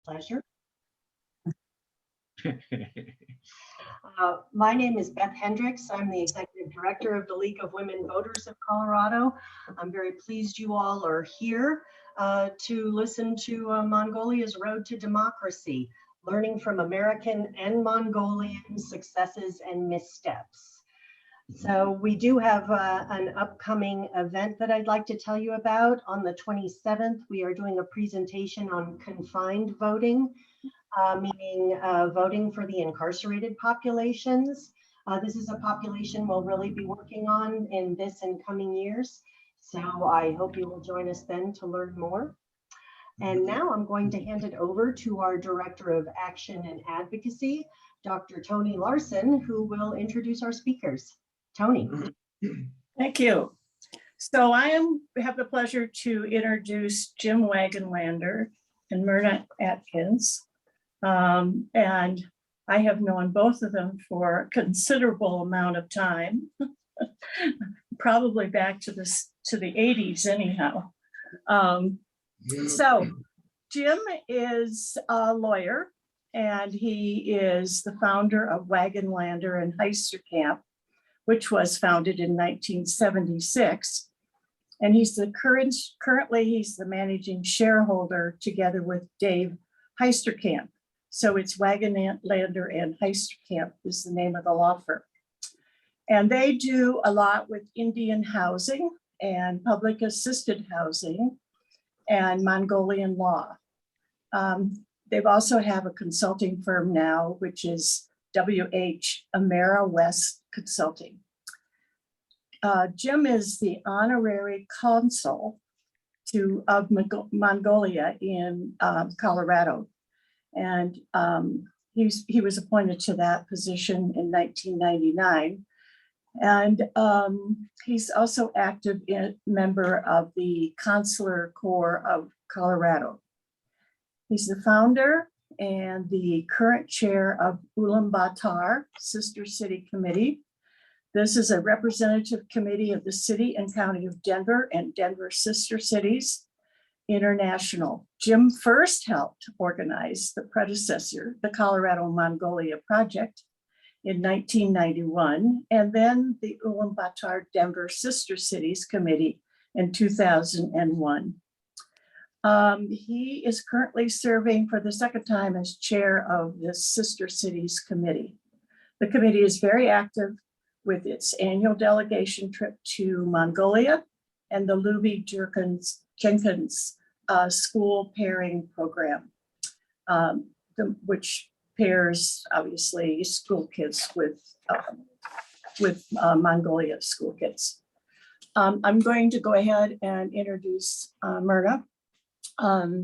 Pleasure. My name is Beth Hendricks. I'm the Executive Director of the League of Women Voters of Colorado. I'm very pleased you all are here to listen to Mongolia's Road to Democracy, learning from American and Mongolian successes and missteps. So we do have an upcoming event that I'd like to tell you about. On the 27th, we are doing a presentation on confined voting, meaning voting for the incarcerated populations. This is a population we'll really be working on in this and coming years. So I hope you will join us then to learn more. And now I'm going to hand it over to our Director of Action and Advocacy, Dr. Tony Larson, who will introduce our speakers. Tony. Thank you. So I have the pleasure to introduce Jim Wagonlander and Myrna Atkins. And I have known both of them for a considerable amount of time, probably back to the 80s anyhow. So Jim is a lawyer, and he is the founder of Wagonlander and Heisterkamp, which was founded in 1976. And he's currently he's the managing shareholder together with Dave Heisterkamp. So it's Wagonlander and Heisterkamp is the name of the law firm. And they do a lot with Indian housing and public assisted housing and Mongolian law. They've also have a consulting firm now, which is WH Amera West Consulting. Jim is the honorary consul of Mongolia in Colorado. And he was appointed to that position in 1999. And he's also active member of the Consular Corps of Colorado. He's the founder and the current chair of Ulaanbaatar Sister City Committee. This is a representative committee of the city and county of Denver and Denver Sister Cities International. Jim first helped organize the predecessor, the Colorado Mongolia Project, in 1991, and then the Ulaanbaatar Denver Sister Cities Committee in 2001. He is currently serving for the second time as chair of the Sister Cities Committee. The committee is very active with its annual delegation trip to Mongolia and the Jenkins school pairing program, which pairs obviously school kids with Mongolia school kids. I'm going to go ahead and introduce Myrna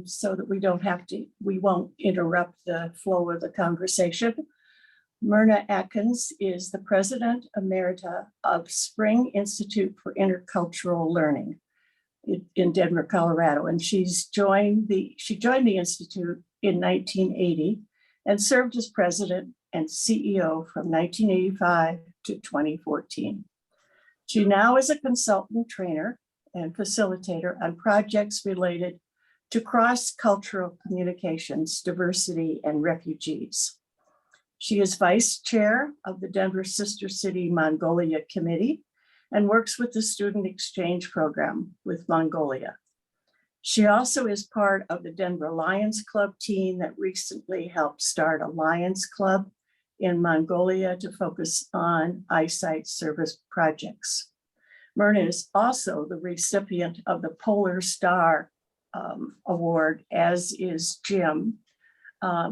so that we won't interrupt the flow of the conversation. Myrna Atkins is the President Emerita of Spring Institute for Intercultural Learning in Denver, Colorado. And she joined the Institute in 1980 and served as president and CEO from 1985 to 2014. She now is a consultant trainer and facilitator on projects related to cross-cultural communications, diversity, and refugees. She is vice chair of the Denver Sister City Mongolia Committee and works with the Student Exchange Program with Mongolia. She also is part of the Denver Lions Club team that recently helped start a Lions Club in Mongolia to focus on eyesight service projects. Myrna is also the recipient of the Polar Star Award, as is Jim,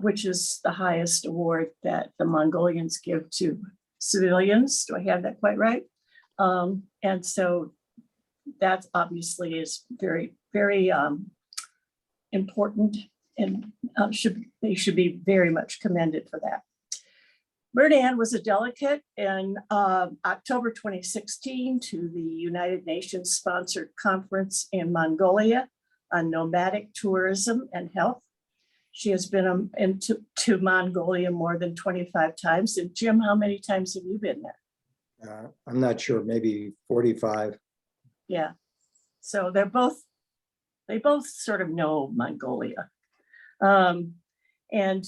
which is the highest award that the Mongolians give to civilians. Do I have that quite right? And so that obviously is very, very important, and they should be very much commended for that. Myrna was a delegate in October 2016 to the United Nations sponsored conference in Mongolia on nomadic tourism and health. She has been to Mongolia more than 25 times. And Jim, how many times have you been there? I'm not sure, maybe 45. Yeah, so they both sort of know Mongolia. And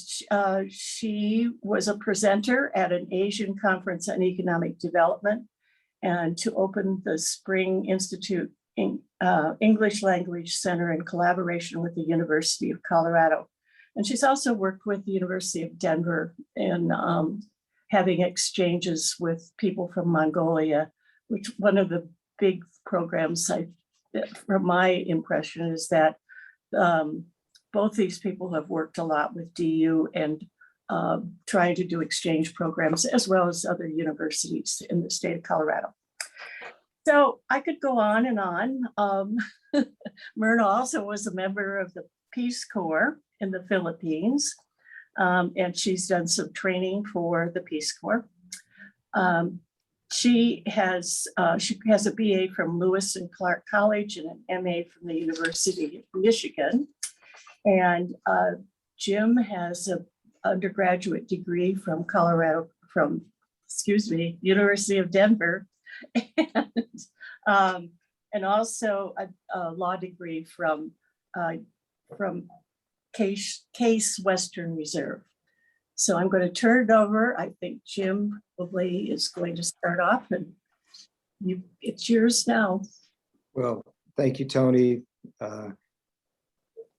she was a presenter at an Asian conference on economic development and to open the Spring Institute English Language Center in collaboration with the University of Colorado. And she's also worked with the University of Denver in having exchanges with people from Mongolia, which one of the big programs from my impression is that both these people have worked a lot with DU and trying to do exchange programs as well as other universities in the state of Colorado. So I could go on and on. Myrna also was a member of the Peace Corps in the Philippines, and she's done some training for the Peace Corps. She has a BA from Lewis and Clark College and an MA from the University of Michigan. And Jim has an undergraduate degree from University of Denver, and also a law degree from Case Western Reserve. So I'm going to turn it over. I think Jim probably is going to start off, and it's yours now. Well, thank you, Tony.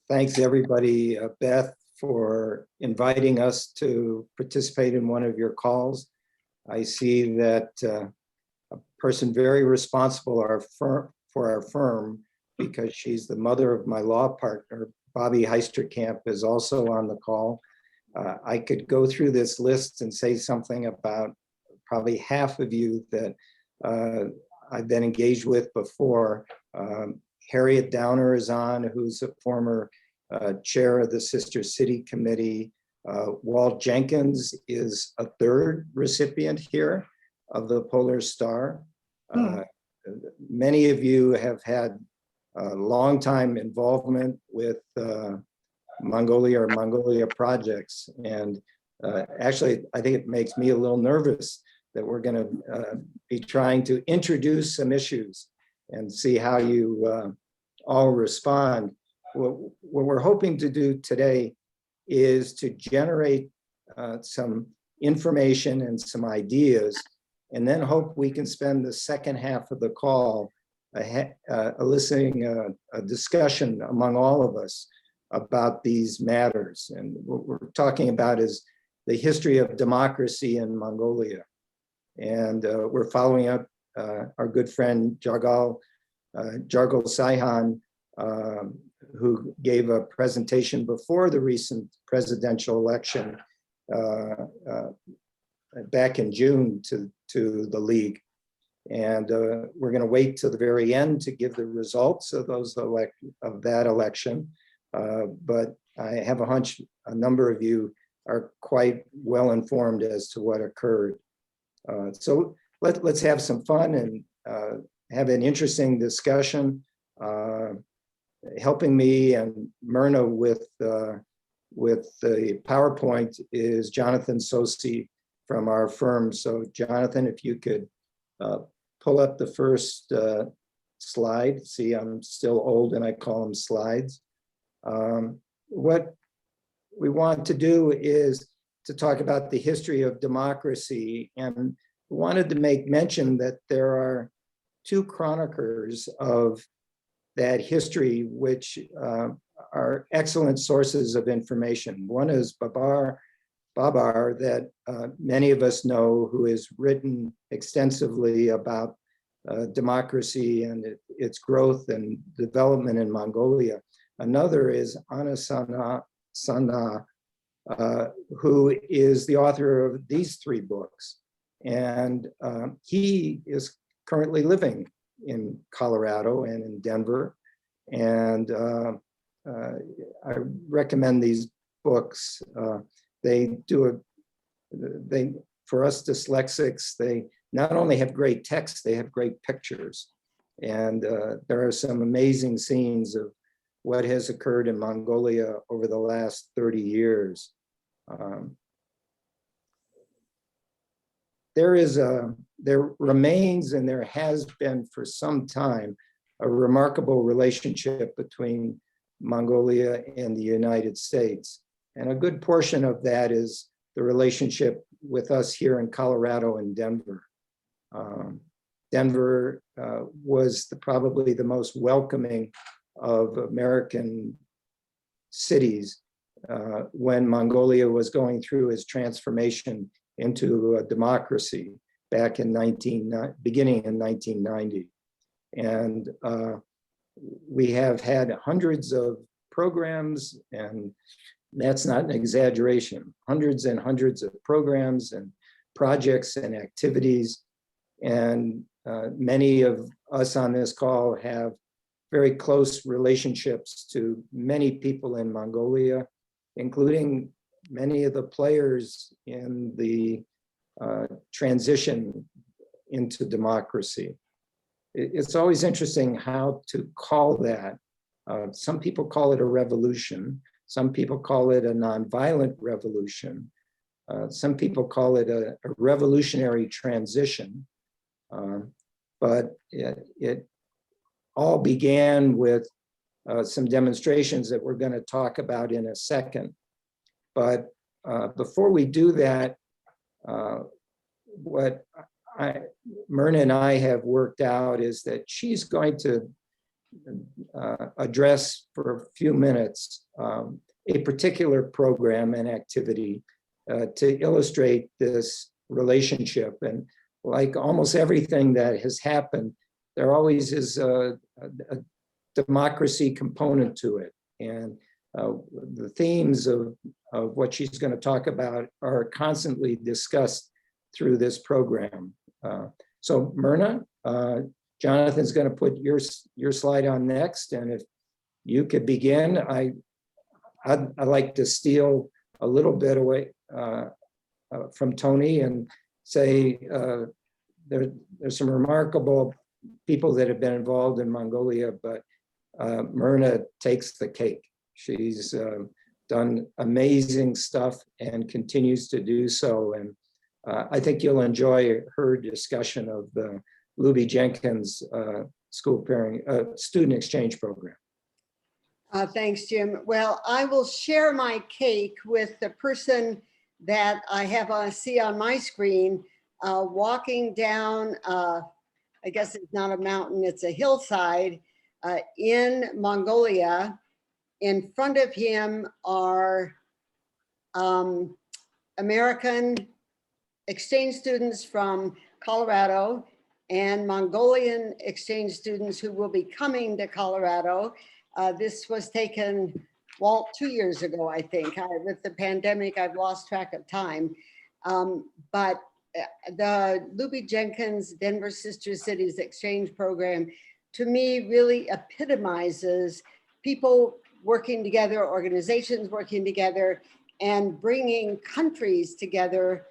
Thanks everybody, Beth, for inviting us to participate in one of your calls. I see that a person very responsible for our firm, because she's the mother of my law partner, Bobby Heisterkamp, is also on the call. I could go through this list and say something about probably half of you that I've been engaged with before. Harriet Downer is on, who's a former chair of the Sister City Committee. Walt Jenkins is a third recipient here of the Polar Star. Many of you have had a long time involvement with Mongolia projects. And actually, I think it makes me a little nervous that we're going to be trying to introduce some issues and see how you all respond. What we're hoping to do today is to generate some information and some ideas, and then hope we can spend the second half of the call eliciting a discussion among all of us about these matters. And what we're talking about is the history of democracy in Mongolia. And we're following up our good friend Jargal Saihan, who gave a presentation before the recent presidential election back in June to the League. And we're going to wait till the very end to give the results of that election. But I have a hunch a number of you are quite well informed as to what occurred. So let's have some fun and have an interesting discussion. Helping me and Myrna with the PowerPoint is Jonathan Sosi from our firm. So Jonathan, if you could pull up the first slide. See, I'm still old and I call them slides. What we want to do is to talk about the history of democracy, and wanted to make mention that there are two chroniclers of that history, which are excellent sources of information. One is Babar, that many of us know, who has written extensively about democracy and its growth and development in Mongolia. Another is Anna Sana, who is the author of these three books. And he is currently living in Colorado and in Denver. And I recommend these books. For us dyslexics, they not only have great text, they have great pictures. And there are some amazing scenes of what has occurred in Mongolia over the last 30 years. There remains, and there has been for some time, a remarkable relationship between Mongolia and the United States. And a good portion of that is the relationship with us here in Colorado and Denver. Denver was probably the most welcoming of American cities when Mongolia was going through its transformation into a democracy back in beginning in 1990. And we have had hundreds of programs, and that's not an exaggeration, hundreds and hundreds of programs and projects and activities. And many of us on this call have very close relationships to many people in Mongolia, including many of the players in the transition into democracy. It's always interesting how to call that. Some people call it a revolution. Some people call it a nonviolent revolution. Some people call it a revolutionary transition. But it all began with some demonstrations that we're going to talk about in a second. But before we do that, what Myrna and I have worked out is that she's going to address for a few minutes a particular program and activity to illustrate this relationship. And like almost everything that has happened, there always is a democracy component to it. And the themes of what she's going to talk about are constantly discussed through this program. So Myrna, Jonathan's going to put your slide on next. And if you could begin, I'd like to steal a little bit away from Tony and say there's some remarkable people that have been involved in Mongolia, but Myrna takes the cake. She's done amazing stuff and continues to do so. And I think you'll enjoy her discussion of the Luby Jenkins student exchange program. Thanks, Jim. Well, I will share my cake with the person that I have see on my screen walking down, I guess it's not a mountain, it's a hillside in Mongolia. In front of him are American exchange students from Colorado and Mongolian exchange students who will be coming to Colorado. This was taken, Walt, 2 years ago, I think. With the pandemic, I've lost track of time. But the Luby Jenkins Denver Sister Cities Exchange Program, to me, really epitomizes people working together, organizations working together, and bringing countries together,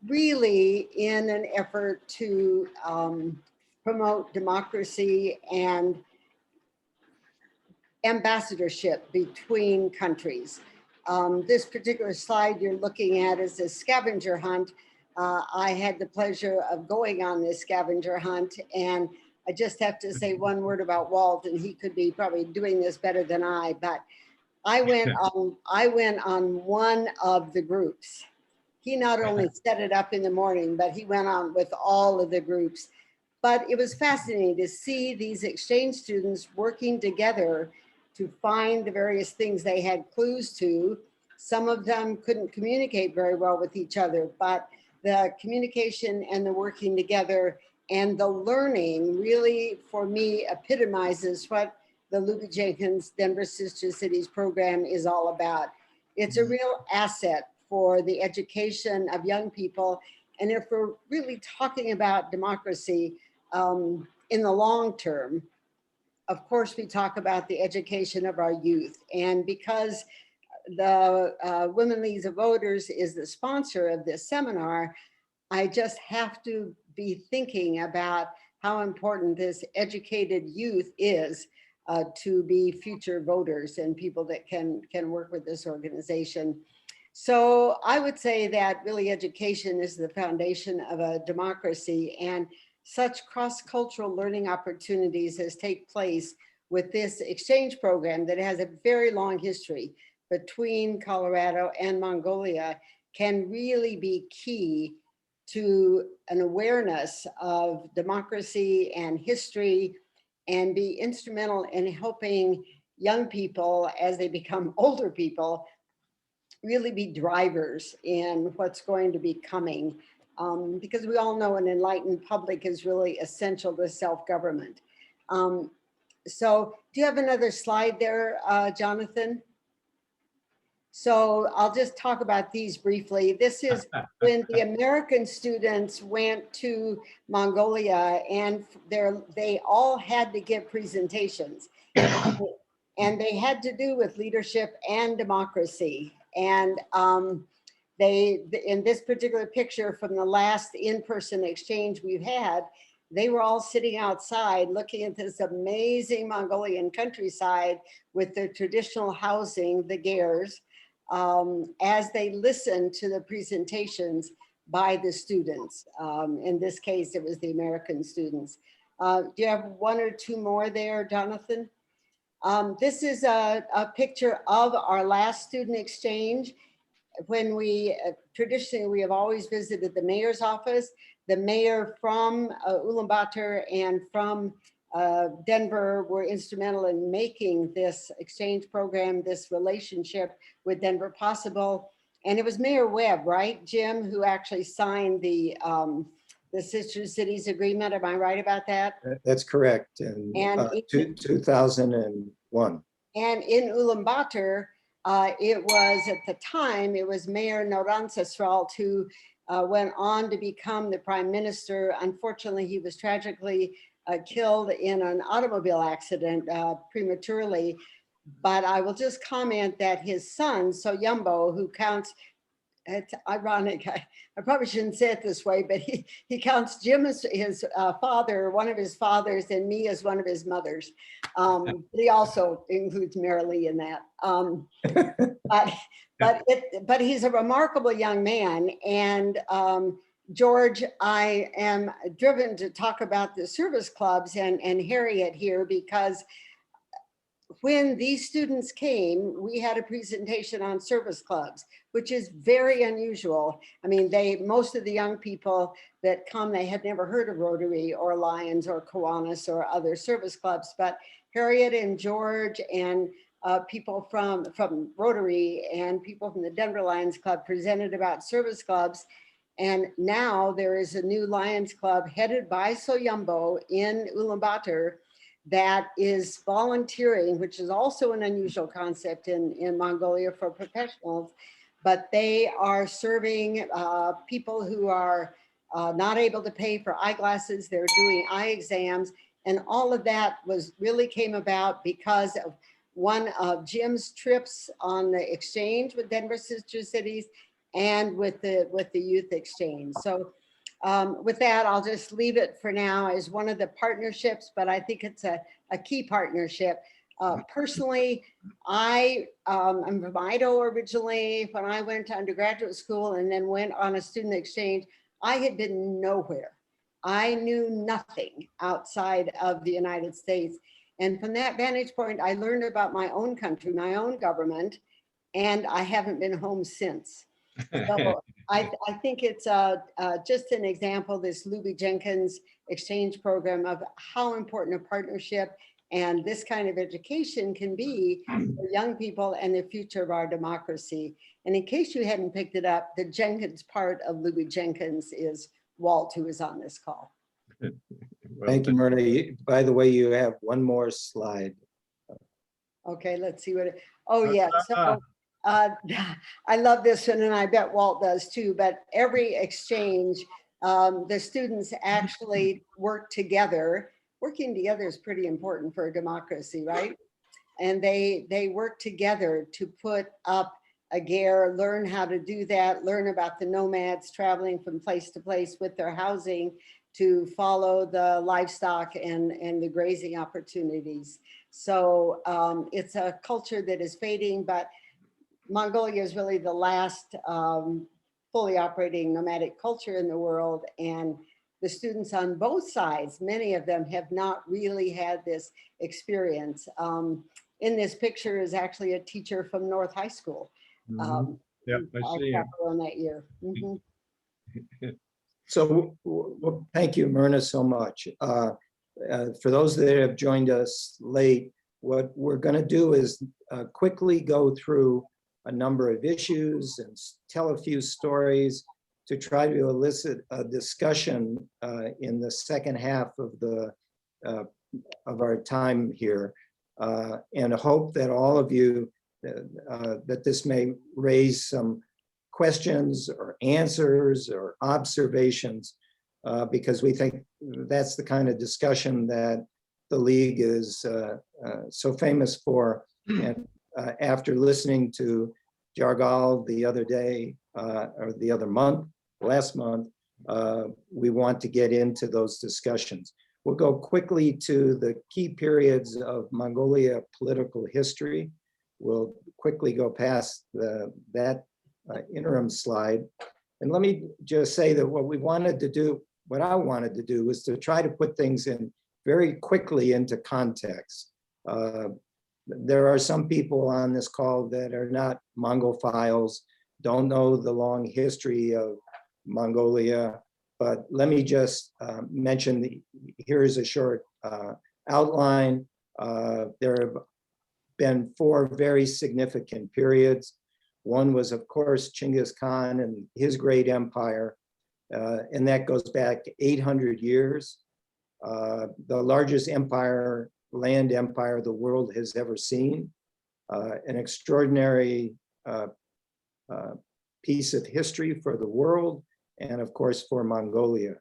really in an effort to promote democracy and ambassadorship between countries. This particular slide you're looking at is a scavenger hunt. I had the pleasure of going on this scavenger hunt, and I just have to say one word about Walt, and he could be probably doing this better than I, but I went on one of the groups. He not only set it up in the morning, but he went on with all of the groups. But it was fascinating to see these exchange students working together to find the various things they had clues to. Some of them couldn't communicate very well with each other, but the communication and the working together and the learning really, for me, epitomizes what the Luby Jenkins Denver Sister Cities program is all about. It's a real asset for the education of young people. And if we're really talking about democracy in the long term, of course, we talk about the education of our youth. And because the Women Leagues of Voters is the sponsor of this seminar, I just have to be thinking about how important this educated youth is to be future voters and people that can work with this organization. So I would say that really education is the foundation of a democracy, and such cross-cultural learning opportunities as take place with this exchange program that has a very long history. between Colorado and Mongolia can really be key to an awareness of democracy and history, and be instrumental in helping young people as they become older people really be drivers in what's going to be coming. Because we all know an enlightened public is really essential to self-government. So do you have another slide there, Jonathan? So I'll just talk about these briefly. This is when the American students went to Mongolia, and they all had to give presentations. And they had to do with leadership and democracy. And in this particular picture from the last in-person exchange we've had, they were all sitting outside looking at this amazing Mongolian countryside with their traditional housing, the gers, as they listened to the presentations by the students. In this case, it was the American students. Do you have one or two more there, Jonathan? This is a picture of our last student exchange. When we, traditionally, we have always visited the mayor's office. The mayor from Ulaanbaatar and from Denver were instrumental in making this exchange program, this relationship with Denver possible. And it was Mayor Webb, right, Jim, who actually signed the Sister Cities Agreement. Am I right about that? That's correct. In 2001. And in Ulaanbaatar, it was at the time, it was Mayor Noransasralt who went on to become the prime minister. Unfortunately, he was tragically killed in an automobile accident prematurely. But I will just comment that his son, Soyumbo, who counts, it's ironic, I probably shouldn't say it this way, but he counts Jim as his father, one of his fathers, and me as one of his mothers. He also includes Marilee in that. But he's a remarkable young man. And George, I am driven to talk about the service clubs and Harriet here, because when these students came, we had a presentation on service clubs, which is very unusual. I mean, most of the young people that come, they had never heard of Rotary or Lions or Kiwanis or other service clubs, but Harriet and George and people from Rotary and people from the Denver Lions Club presented about service clubs. And now there is a new Lions Club headed by Soyumbo in Ulaanbaatar that is volunteering, which is also an unusual concept in Mongolia for professionals, but they are serving people who are not able to pay for eyeglasses. They're doing eye exams, and all of that really came about because of one of Jim's trips on the exchange with Denver Sister Cities and with the youth exchange. So with that, I'll just leave it for now as one of the partnerships, but I think it's a key partnership. Personally, I'm from Idaho originally. When I went to undergraduate school and then went on a student exchange, I had been nowhere. I knew nothing outside of the United States. And from that vantage point, I learned about my own country, my own government, and I haven't been home since. So I think it's just an example, this Luby Jenkins exchange program, of how important a partnership and this kind of education can be for young people and the future of our democracy. And in case you hadn't picked it up, the Jenkins part of Luby Jenkins is Walt, who is on this call. Thank you, Myrna. By the way, you have one more slide. Okay, let's see what yeah. So I love this one, and I bet Walt does too, but every exchange, the students actually work together. Working together is pretty important for a democracy, right? And they work together to put up a ger, learn how to do that, learn about the nomads traveling from place to place with their housing to follow the livestock and the grazing opportunities. So it's a culture that is fading, but Mongolia is really the last fully operating nomadic culture in the world. And the students on both sides, many of them have not really had this experience. in this picture is actually a teacher from North High School. Yep, I see him. On that year. Mhm. So, thank you, Myrna, so much. For those that have joined us late, what we're going to do is quickly go through a number of issues and tell a few stories to try to elicit a discussion in the second half of our time here, and hope that all of you that this may raise some questions or answers or observations, because we think that's the kind of discussion that the League is so famous for. And after listening to Jargal the other day, or the other month, last month, we want to get into those discussions. We'll go quickly to the key periods of Mongolia political history. We'll quickly go past that interim slide. And let me just say that what I wanted to do was to try to put things in very quickly into context. There are some people on this call that are not Mongophiles, don't know the long history of Mongolia, but let me just mention, here is a short outline. There have been 4 very significant periods. One was, of course, Genghis Khan and his great empire, and that goes back 800 years. The largest empire, land empire the world has ever seen. An extraordinary piece of history for the world, and of course for Mongolia.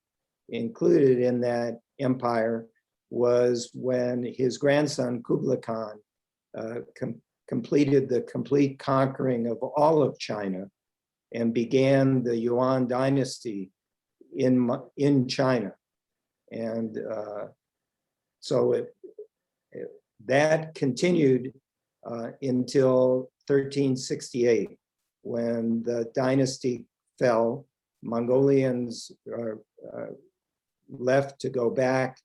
Included in that empire was when his grandson Kublai Khan completed the complete conquering of all of China and began the Yuan dynasty in China. And so that continued until 1368, when the dynasty fell. Mongolians left to go back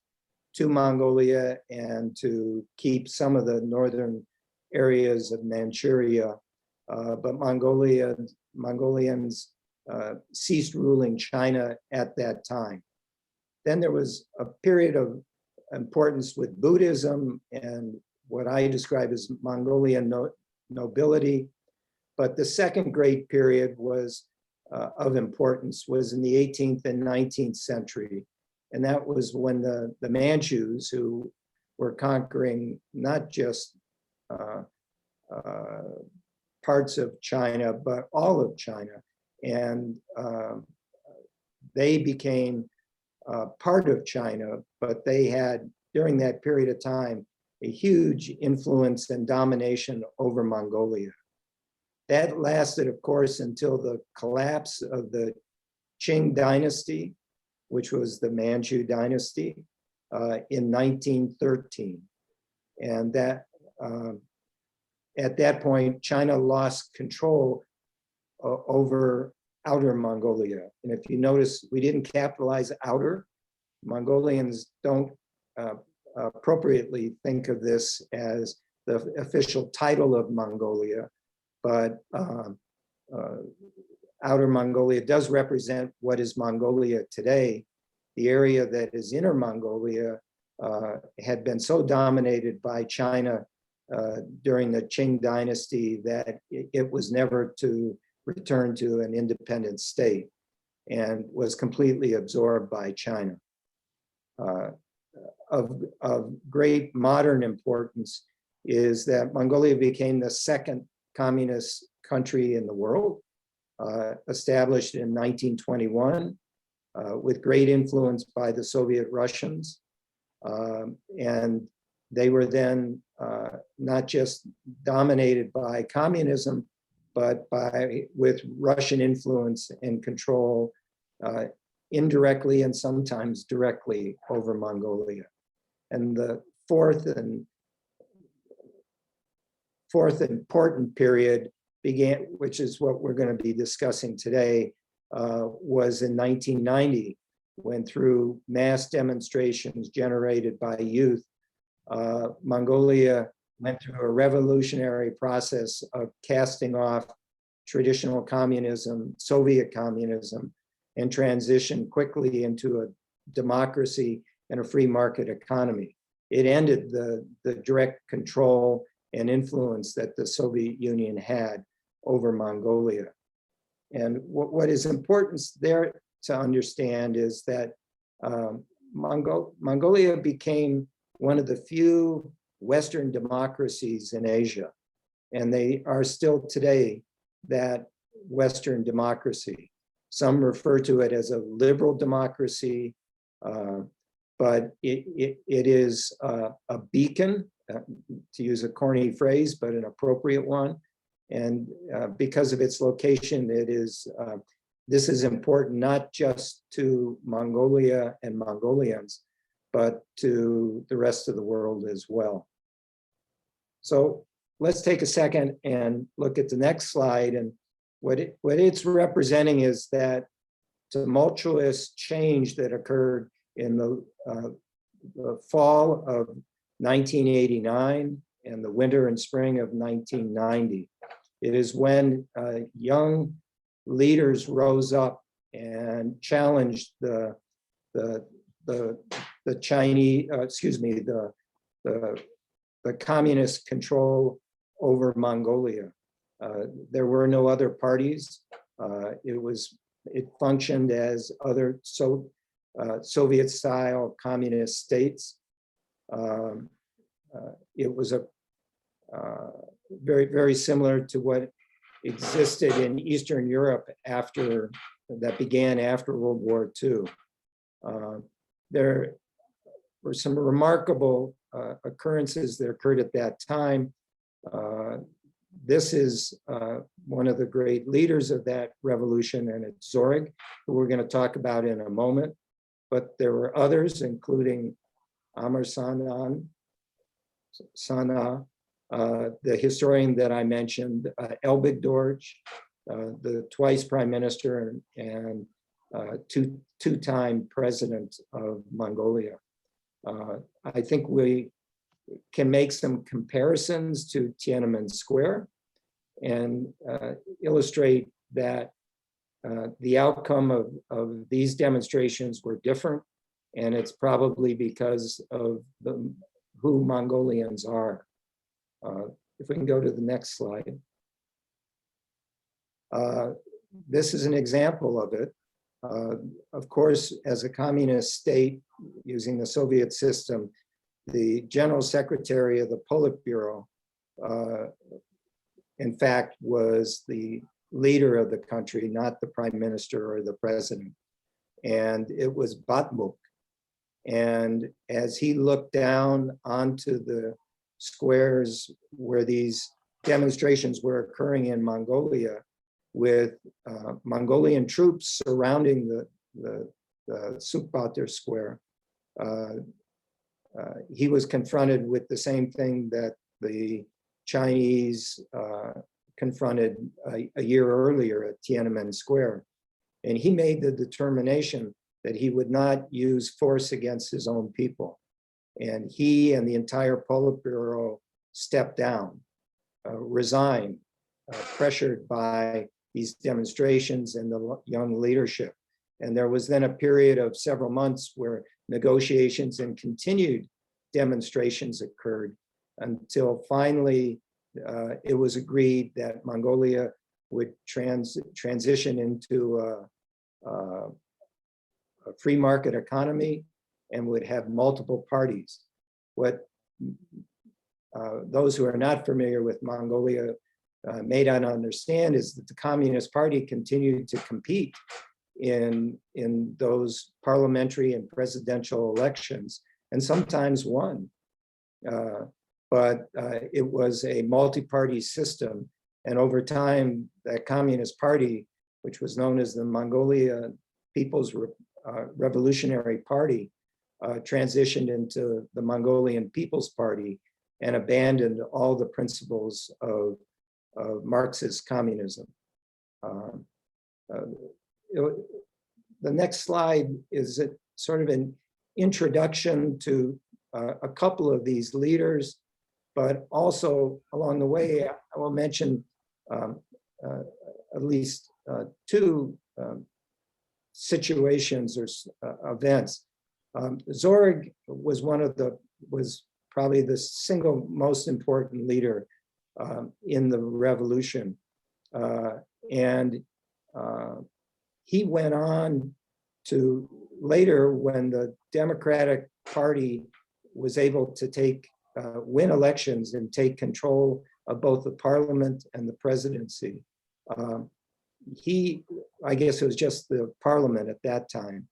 to Mongolia and to keep some of the northern areas of Manchuria, but Mongolians ceased ruling China at that time. Then there was a period of importance with Buddhism and what I describe as Mongolian nobility. But the second great period was of importance was in the 18th and 19th century. And that was when the Manchus, who were conquering not just parts of China, but all of China. And they became part of China, but they had, during that period of time, a huge influence and domination over Mongolia. That lasted, of course, until the collapse of the Qing dynasty, which was the Manchu dynasty, in 1913. And that at that point, China lost control over Outer Mongolia. And if you notice, we didn't capitalize outer. Mongolians don't appropriately think of this as the official title of Mongolia, but Outer Mongolia does represent what is Mongolia today. The area that is Inner Mongolia had been so dominated by China during the Qing dynasty that it was never to return to an independent state and was completely absorbed by China. Of great modern importance is that Mongolia became the second communist country in the world, established in 1921, with great influence by the Soviet Russians. And they were then not just dominated by communism, but with Russian influence and control indirectly and sometimes directly over Mongolia. And the fourth important period began, which is what we're going to be discussing today, was in 1990, when through mass demonstrations generated by youth, Mongolia went through a revolutionary process of casting off traditional communism, Soviet communism, and transitioned quickly into a democracy and a free market economy. It ended the direct control and influence that the Soviet Union had over Mongolia. And what is important there to understand is that Mongolia became one of the few Western democracies in Asia, and they are still today that Western democracy. Some refer to it as a liberal democracy, but it is a beacon, to use a corny phrase, but an appropriate one. And because of its location, it is this is important not just to Mongolia and Mongolians, but to the rest of the world as well. So let's take a second and look at the next slide. And what it's representing is that tumultuous change that occurred in the fall of 1989 and the winter and spring of 1990. It is when young leaders rose up and challenged the Chinese, the communist control over Mongolia. There were no other parties. It functioned as other Soviet-style communist states. It was a very, very similar to what existed in Eastern Europe that began after World War II. There were some remarkable occurrences that occurred at that time. This is one of the great leaders of that revolution, and it's Zorig, who we're going to talk about in a moment. But there were others, including Amr Sana, the historian that I mentioned, Elbig Dorj, the twice prime minister and two-time president of Mongolia. I think we can make some comparisons to Tiananmen Square and illustrate that the outcome of these demonstrations were different, and it's probably because of who Mongolians are. If we can go to the next slide. This is an example of it. Of course, as a communist state using the Soviet system, the general secretary of the Politburo, in fact, was the leader of the country, not the prime minister or the president. And it was Batmuk. And as he looked down onto the squares where these demonstrations were occurring in Mongolia, with Mongolian troops surrounding the Sukbatur Square, he was confronted with the same thing that the Chinese confronted a year earlier at Tiananmen Square. And he made the determination that he would not use force against his own people. And he and the entire Politburo stepped down, resigned, pressured by these demonstrations and the young leadership. And there was then a period of several months where negotiations and continued demonstrations occurred until finally it was agreed that Mongolia would transition into a free market economy and would have multiple parties. What those who are not familiar with Mongolia may not understand is that the Communist Party continued to compete in those parliamentary and presidential elections, and sometimes won. But it was a multi-party system, and over time, that Communist Party, which was known as the Mongolia People's Revolutionary Party, transitioned into the Mongolian People's Party and abandoned all the principles of Marxist communism. The next slide is sort of an introduction to a couple of these leaders. but also along the way, I will mention at least two situations or events. Zorg was was probably the single most important leader in the revolution. And he went on to later, when the Democratic Party was able to win elections and take control of both the parliament and the presidency. I guess it was just the parliament at that time.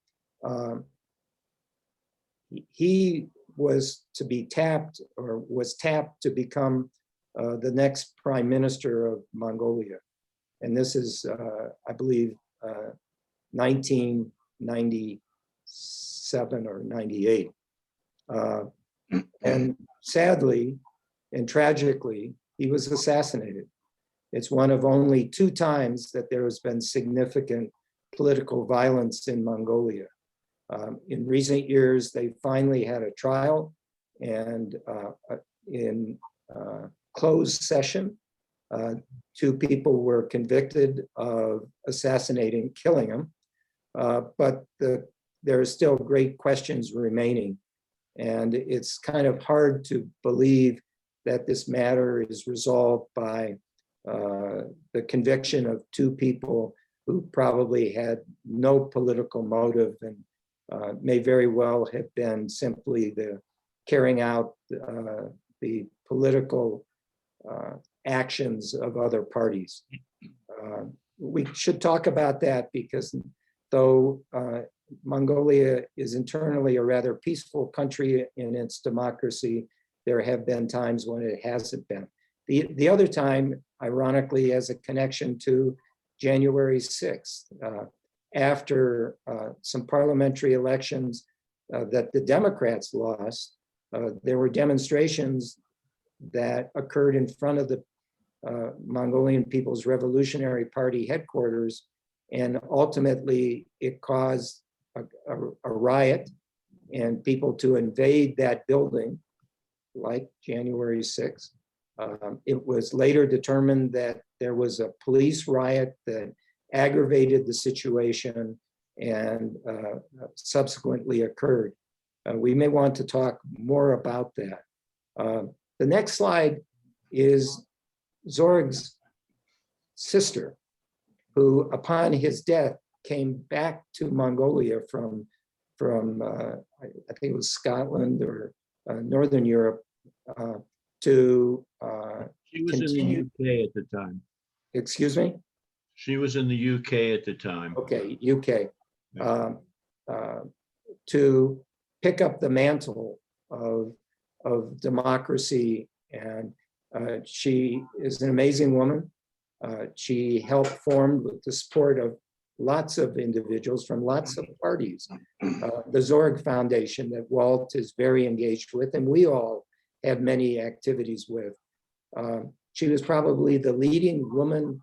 He was to be tapped, or was tapped to become the next prime minister of Mongolia. And this is, I believe, 1997 or 98. And sadly and tragically, he was assassinated. It's one of only 2 times that there has been significant political violence in Mongolia. In recent years, they finally had a trial, and in closed session, 2 people were convicted of killing him. But there are still great questions remaining. And it's kind of hard to believe that this matter is resolved by the conviction of 2 people who probably had no political motive and may very well have been simply the carrying out the political actions of other parties. We should talk about that because though Mongolia is internally a rather peaceful country in its democracy, there have been times when it hasn't been. The other time, ironically, has a connection to January 6th. After some parliamentary elections that the Democrats lost, there were demonstrations that occurred in front of the Mongolian People's Revolutionary Party headquarters, and ultimately it caused a riot and people to invade that building, like January 6th. It was later determined that there was a police riot that aggravated the situation and subsequently occurred. We may want to talk more about that. The next slide is Zorg's sister, who upon his death came back to Mongolia from I think it was Scotland or Northern Europe to She was continue. in the UK at the time. Excuse me? She was in the UK at the time. Okay, UK. To pick up the mantle of democracy. And she is an amazing woman. She helped form with the support of lots of individuals from lots of parties. The Zorg Foundation that Walt is very engaged with, and we all have many activities with. She was probably the leading woman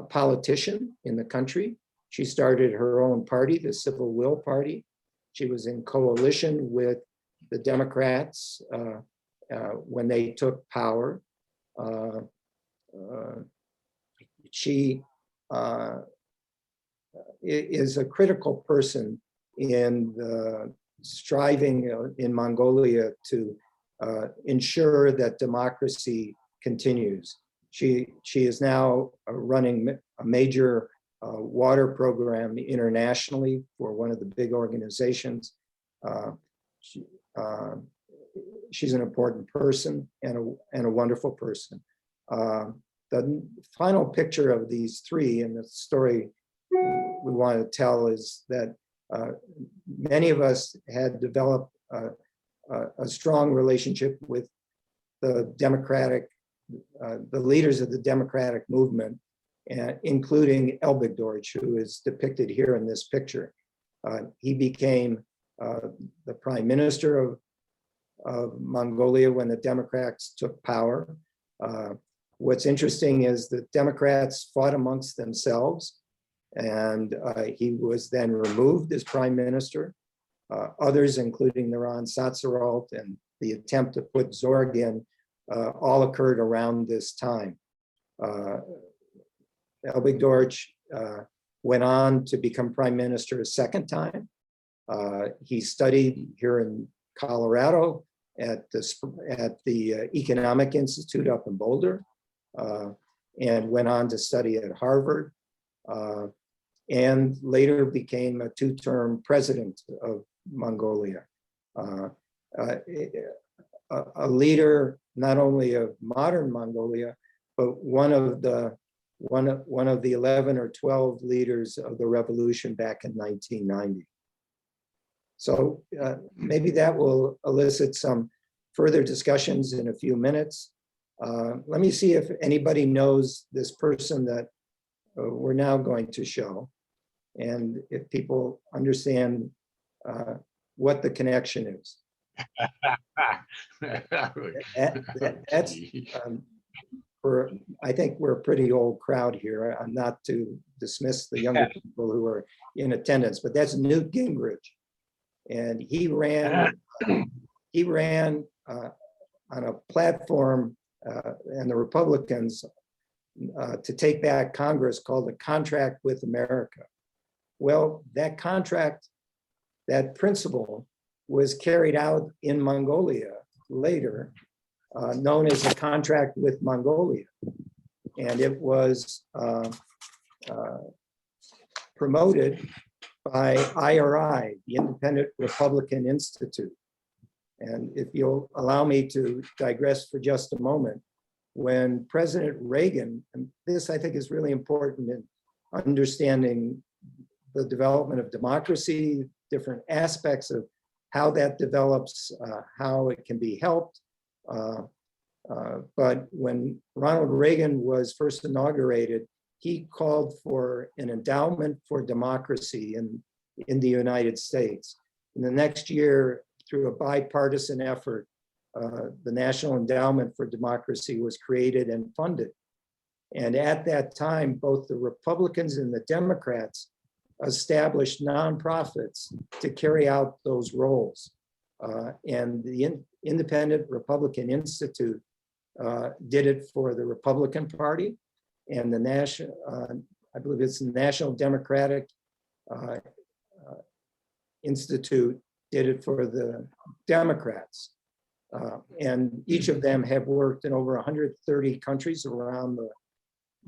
politician in the country. She started her own party, the Civil Will Party. She was in coalition with the Democrats when they took power. She is a critical person in the striving in Mongolia to ensure that democracy continues. She is now running a major water program internationally for one of the big organizations. She's an important person and a wonderful person. The final picture of these 3 and the story we want to tell is that many of us had developed a strong relationship with the the leaders of the democratic movement, including Elbig Dorj, who is depicted here in this picture. He became the prime minister of Mongolia when the Democrats took power. What's interesting is the Democrats fought amongst themselves, and he was then removed as prime minister. Others, including Naran Satsaralt and the attempt to put Zorg in, all occurred around this time. Elbigdorch went on to become prime minister a second time. He studied here in Colorado at the Economic Institute up in Boulder, and went on to study at Harvard, and later became a two-term president of Mongolia. A leader not only of modern Mongolia, but one of the 11 or 12 leaders of the revolution back in 1990. So maybe that will elicit some further discussions in a few minutes. Let me see if anybody knows this person that we're now going to show, and if people understand what the connection is. That's I think we're a pretty old crowd here. I'm not to dismiss the younger people who are in attendance, but that's Newt Gingrich, and he ran on a platform, and the Republicans to take back Congress called the Contract with America. Well, that contract, that principle was carried out in Mongolia later, known as the Contract with Mongolia. And it was promoted by IRI, the Independent Republican Institute. And if you'll allow me to digress for just a moment, when President Reagan, and this I think is really important in understanding the development of democracy, different aspects of how that develops, how it can be helped. But when Ronald Reagan was first inaugurated, he called for an endowment for democracy in the United States. In the next year, through a bipartisan effort, the National Endowment for Democracy was created and funded. And at that time, both the Republicans and the Democrats established nonprofits to carry out those roles. And the Independent Republican Institute did it for the Republican Party, and the National, I believe it's the National Democratic Institute did it for the Democrats. And each of them have worked in over 130 countries around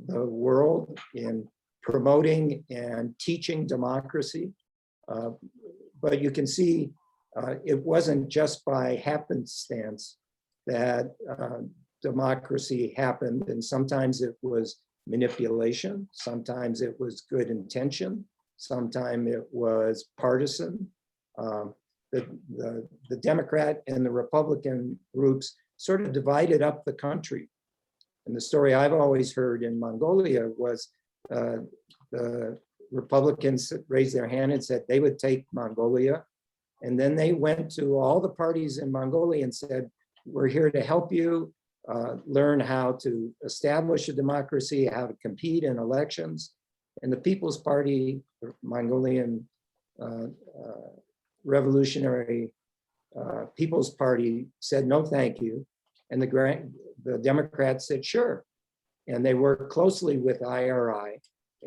the world in promoting and teaching democracy. But you can see it wasn't just by happenstance that democracy happened, and sometimes it was manipulation, sometimes it was good intention, sometimes it was partisan. The Democrat and the Republican groups sort of divided up the country. And the story I've always heard in Mongolia was the Republicans raised their hand and said they would take Mongolia. And then they went to all the parties in Mongolia and said, we're here to help you learn how to establish a democracy, how to compete in elections. And the People's Party, Mongolian Revolutionary People's Party said, no, thank you. And the Democrats said, sure. And they worked closely with IRI,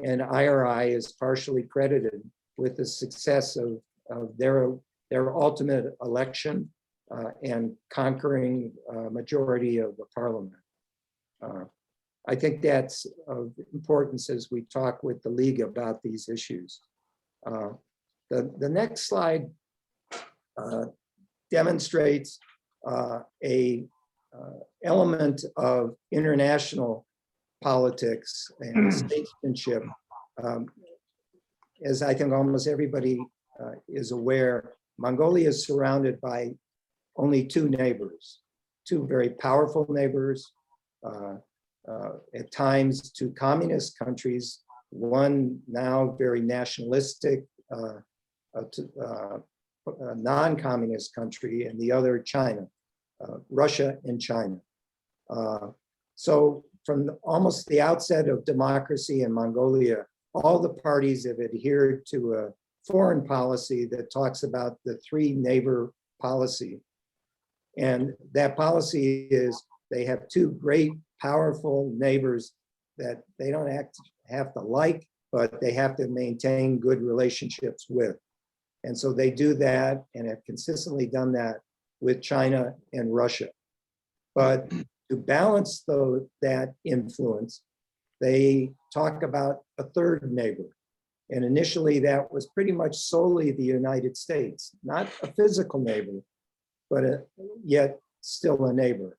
and IRI is partially credited with the success of their ultimate election and conquering a majority of the parliament. I think that's of importance as we talk with the League about these issues. The next slide demonstrates a element of international politics and statesmanship. As I think almost everybody is aware, Mongolia is surrounded by only two neighbors, two very powerful neighbors, at times two communist countries, one now very nationalistic, non-communist country, and the other China, Russia and China. So from almost the outset of democracy in Mongolia, all the parties have adhered to a foreign policy that talks about the three neighbor policy. And that policy is they have two great, powerful neighbors that they don't have to like, but they have to maintain good relationships with. And so they do that and have consistently done that with China and Russia. But to balance that influence, they talk about a third neighbor. And initially that was pretty much solely the United States, not a physical neighbor, but yet still a neighbor.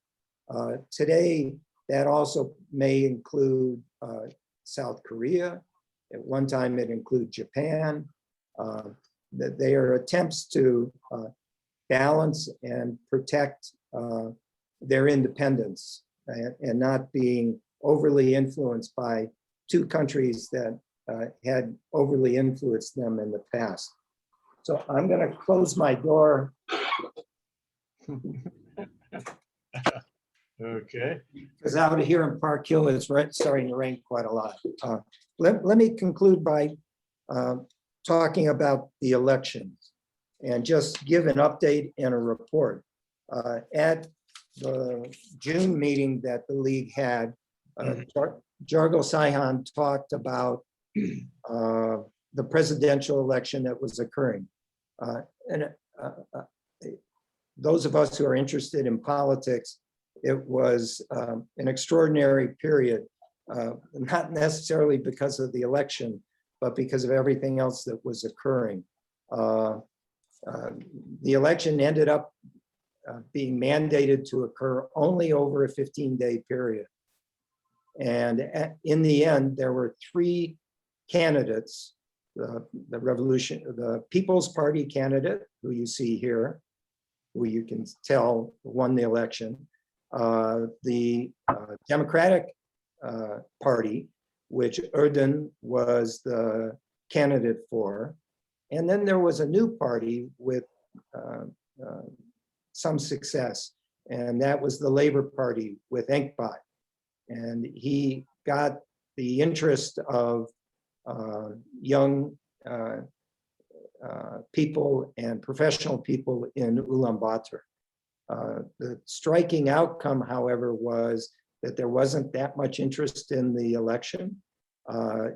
Today, that also may include South Korea. At one time, it included Japan. That they are attempts to balance and protect their independence and not being overly influenced by two countries that had overly influenced them in the past. So I'm going to close my door. Okay. Because out here in Park Hill, it's starting to rain quite a lot. Let me conclude by talking about the elections and just give an update and a report. At the June meeting that the league had, Jargo Saihan talked about the presidential election that was occurring. Those of us who are interested in politics, it was an extraordinary period, not necessarily because of the election, but because of everything else that was occurring. The election ended up being mandated to occur only over a 15-day period. And in the end, there were three candidates, the People's Party candidate, who you see here, who you can tell won the election, the Democratic Party, which Erdogan was the candidate for, and then there was a new party with some success, and that was the Labor Party with Enkbat. And he got the interest of young people and professional people in Ulaanbaatar. The striking outcome, however, was that there wasn't that much interest in the election.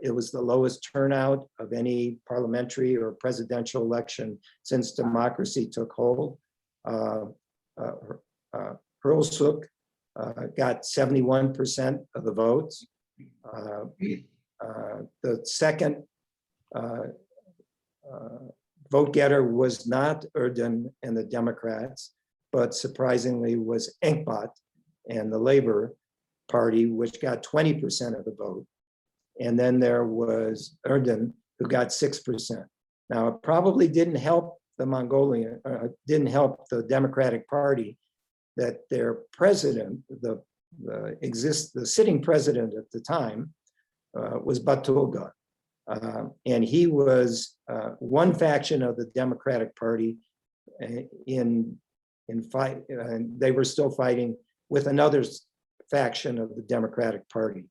It was the lowest turnout of any parliamentary or presidential election since democracy took hold. Hurlsuk got 71% of the votes. The second vote getter was not Erdogan and the Democrats, but surprisingly was Enkbat and the Labor Party, which got 20% of the vote. And then there was Erdogan, who got 6%. Now, it probably didn't help the Mongolian, didn't help the Democratic Party that their president, the sitting president at the time, was Batulga. And he was one faction of the Democratic Party in fight, and they were still fighting with another faction of the Democratic Party.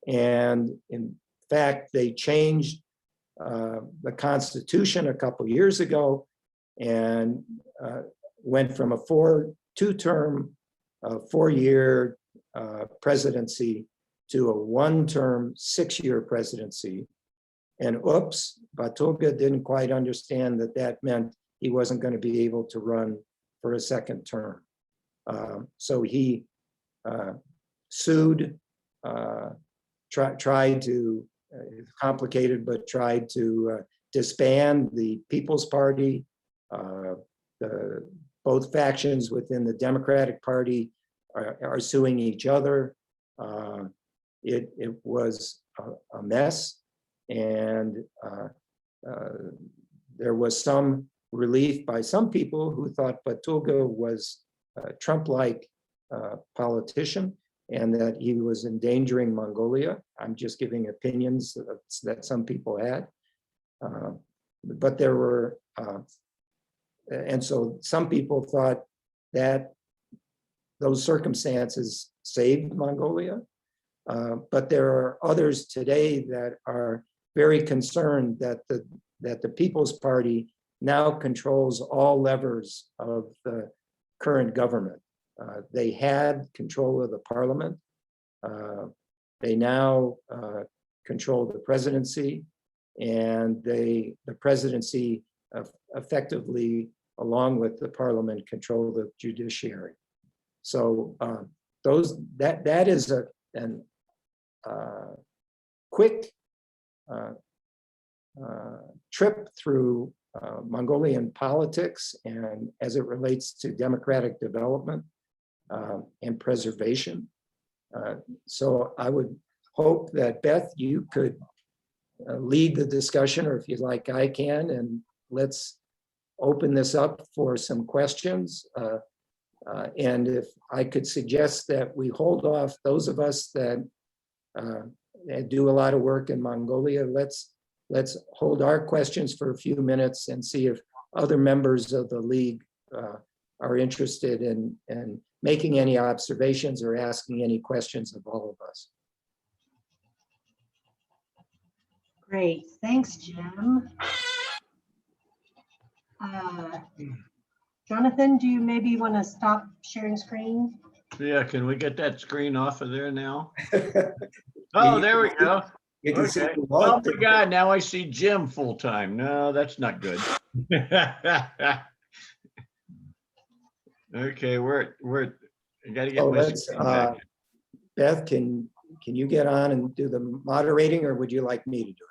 And in fact, they changed the Constitution a couple years ago and went from a two-term, 4-year presidency to a one-term, 6-year presidency. And oops, Batulga didn't quite understand that that meant he wasn't going to be able to run for a second term. So he sued, tried to, complicated, but tried to disband the People's Party. Both factions within the Democratic Party are suing each other. It was a mess, and there was some relief by some people who thought Batulga was a Trump-like politician and that he was endangering Mongolia. I'm just giving opinions that some people had. But there were, and so some people thought that those circumstances saved Mongolia. But there are others today that are very concerned that the People's Party now controls all levers of the current government. They had control of the parliament. They now control the presidency, and the presidency effectively, along with the parliament, control the judiciary. So that is a quick trip through Mongolian politics and as it relates to democratic development and preservation. So I would hope that Beth, you could lead the discussion, or if you'd like, I can, and let's open this up for some questions. And if I could suggest that we hold off, those of us that do a lot of work in Mongolia, let's hold our questions for a few minutes and see if other members of the league are interested in making any observations or asking any questions of all of us. Great, thanks, Jim. Jonathan, do you maybe want to stop sharing screen? Yeah, can we get that screen off of there now? Oh, there we go. You can see Okay. the Oh log. my God, now I see Jim full time. No, that's not good. Okay, I gotta get So my let's, screen back. Beth, can you get on and do the moderating, or would you like me to do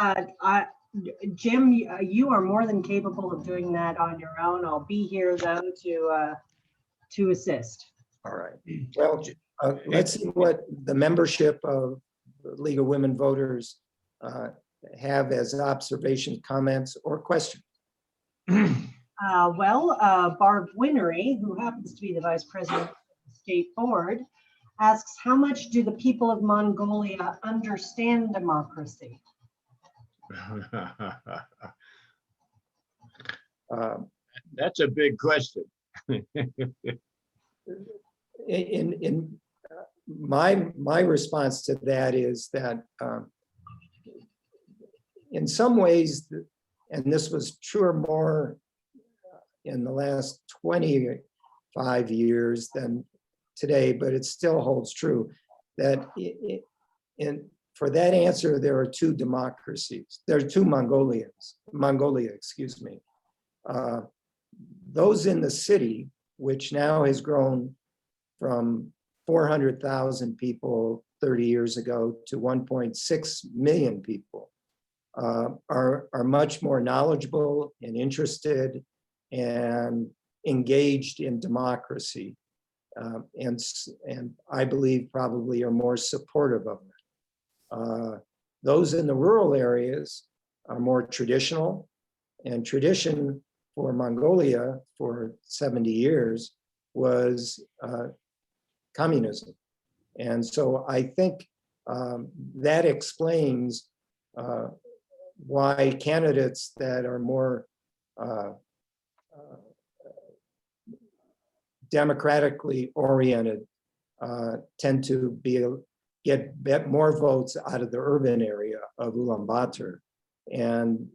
it? Jim, you are more than capable of doing that on your own. I'll be here though to assist. All right. Well, let's see what the membership of the League of Women Voters have as observations, comments, or questions. Barb Winery, who happens to be the vice president of the state board, asks, how much do the people of Mongolia understand democracy? That's a big question. In my response to that is that in some ways, and this was truer more in the last 25 years than today, but it still holds true, that for that answer, there are two democracies. There are two Mongolia, excuse me. Those in the city, which now has grown from 400,000 people 30 years ago to 1.6 million people, are much more knowledgeable and interested and engaged in democracy. And I believe probably are more supportive of it. Those in the rural areas are more traditional, and tradition for Mongolia for 70 years was communism. And so I think that explains why candidates that are more democratically oriented tend to get more votes out of the urban area of Ulaanbaatar. And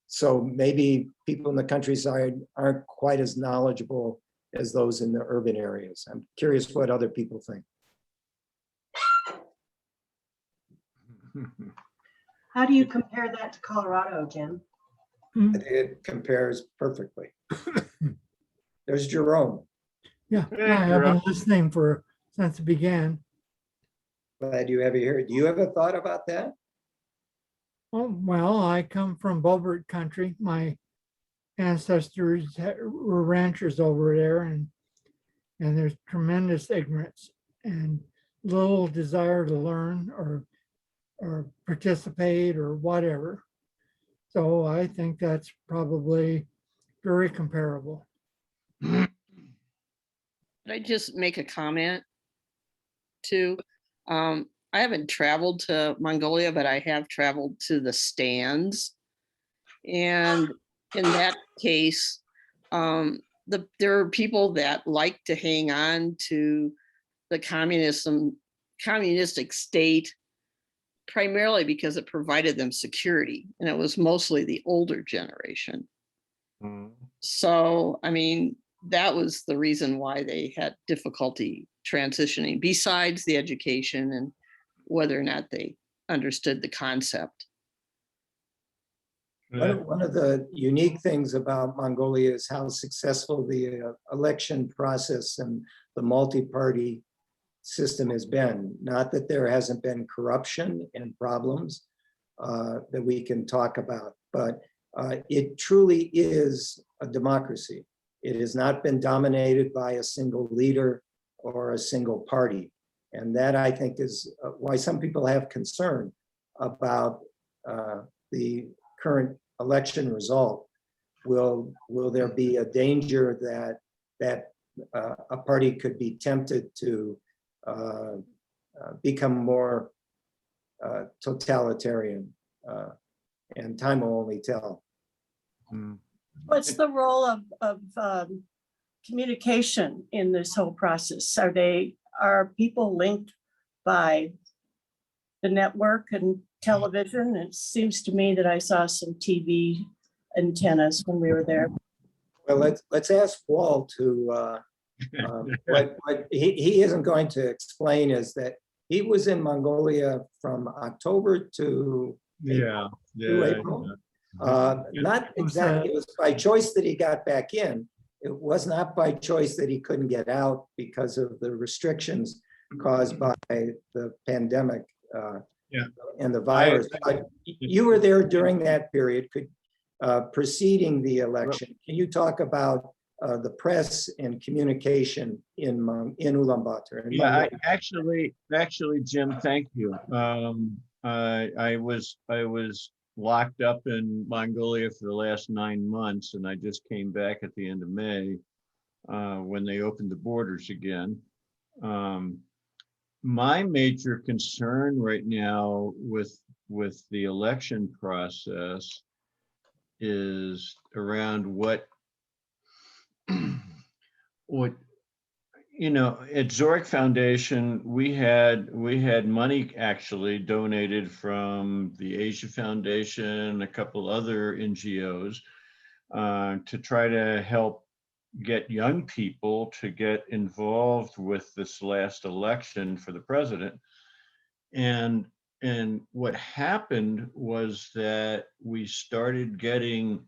so maybe people in the countryside aren't quite as knowledgeable as those in the urban areas. I'm curious what other people think. How do you compare that to Colorado, Jim? I think it compares perfectly. There's Jerome. Yeah, Hey, I have been Jerome. listening since it began. Glad you have it here. Do you have a thought about that? Oh, well, I come from Bulbert country. My ancestors were ranchers over there, and there's tremendous ignorance and little desire to learn or participate or whatever. So I think that's probably very comparable. Could I just make a comment too? I haven't traveled to Mongolia, but I have traveled to the stands. And in that case, there are people that like to hang on to the communistic state primarily because it provided them security, and it was mostly the older generation. So, I mean, that was the reason why they had difficulty transitioning, besides the education and whether or not they understood the concept. One of the unique things about Mongolia is how successful the election process and the multi-party system has been. Not that there hasn't been corruption and problems that we can talk about, but it truly is a democracy. It has not been dominated by a single leader or a single party. And that, I think, is why some people have concern about the current election result. Will there be a danger that a party could be tempted to become more totalitarian? And time will only tell. What's the role of communication in this whole process? Are people linked by the network and television? It seems to me that I saw some TV antennas when we were there. Well, let's ask Walt to what he isn't going to explain is that he was in Mongolia from October to April. Not exactly, it was by choice that he got back in. It was not by choice that he couldn't get out because of the restrictions caused by the pandemic and the virus. But you were there during that period, preceding the election. Can you talk about the press and communication in Ulaanbaatar? Yeah, actually, Jim, thank you. I was locked up in Mongolia for the last 9 months, and I just came back at the end of May when they opened the borders again. My major concern right now with the election process is around what at Zork Foundation, we had money actually donated from the Asia Foundation, a couple other NGOs, to try to help get young people to get involved with this last election for the president. And what happened was that we started getting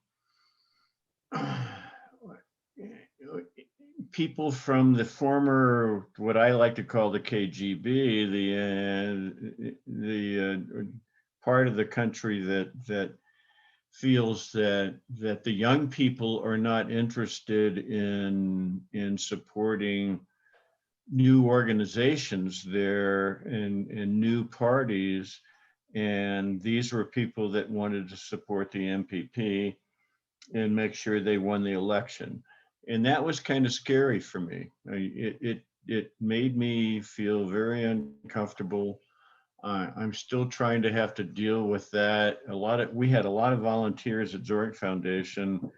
people from the former, what I like to call the KGB, the part of the country that feels that the young people are not interested in supporting new organizations there and new parties. And these were people that wanted to support the MPP and make sure they won the election. And that was kind of scary for me. It made me feel very uncomfortable. I'm still trying to have to deal with that. We had a lot of volunteers at Zork Foundation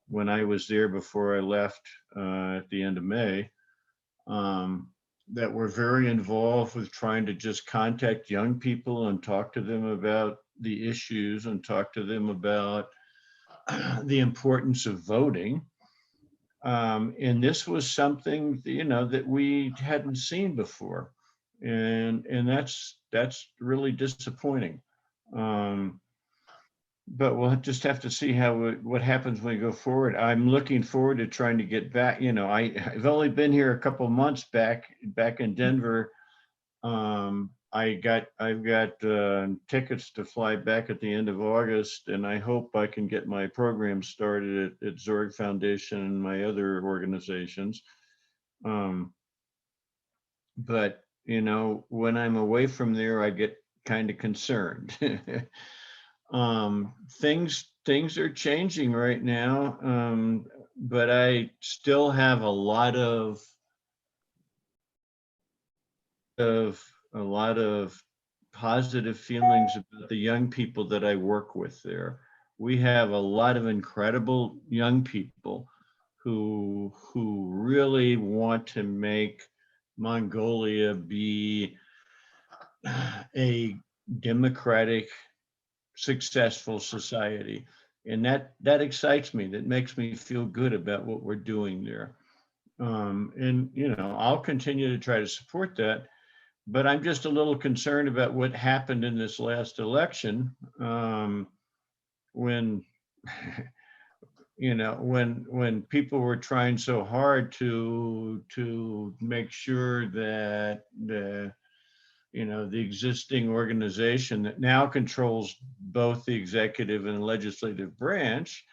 when I was there before I left at the end of May, that were very involved with trying to just contact young people and talk to them about the issues and talk to them about the importance of voting. And this was something, that we hadn't seen before. And that's really disappointing. But we'll just have to see what happens when we go forward. I'm looking forward to trying to get back. I've only been here a couple of months back in Denver. I've got tickets to fly back at the end of August, and I hope I can get my program started at Zorg Foundation and my other organizations. But when I'm away from there, I get kind of concerned. Things are changing right now, but I still have a lot of positive feelings about the young people that I work with there. We have a lot of incredible young people who really want to make Mongolia be a democratic, successful society. And that excites me. That makes me feel good about what we're doing there. And, I'll continue to try to support that. But I'm just a little concerned about what happened in this last election, when, when people were trying so hard to make sure that the existing organization that now controls both the executive and legislative branch,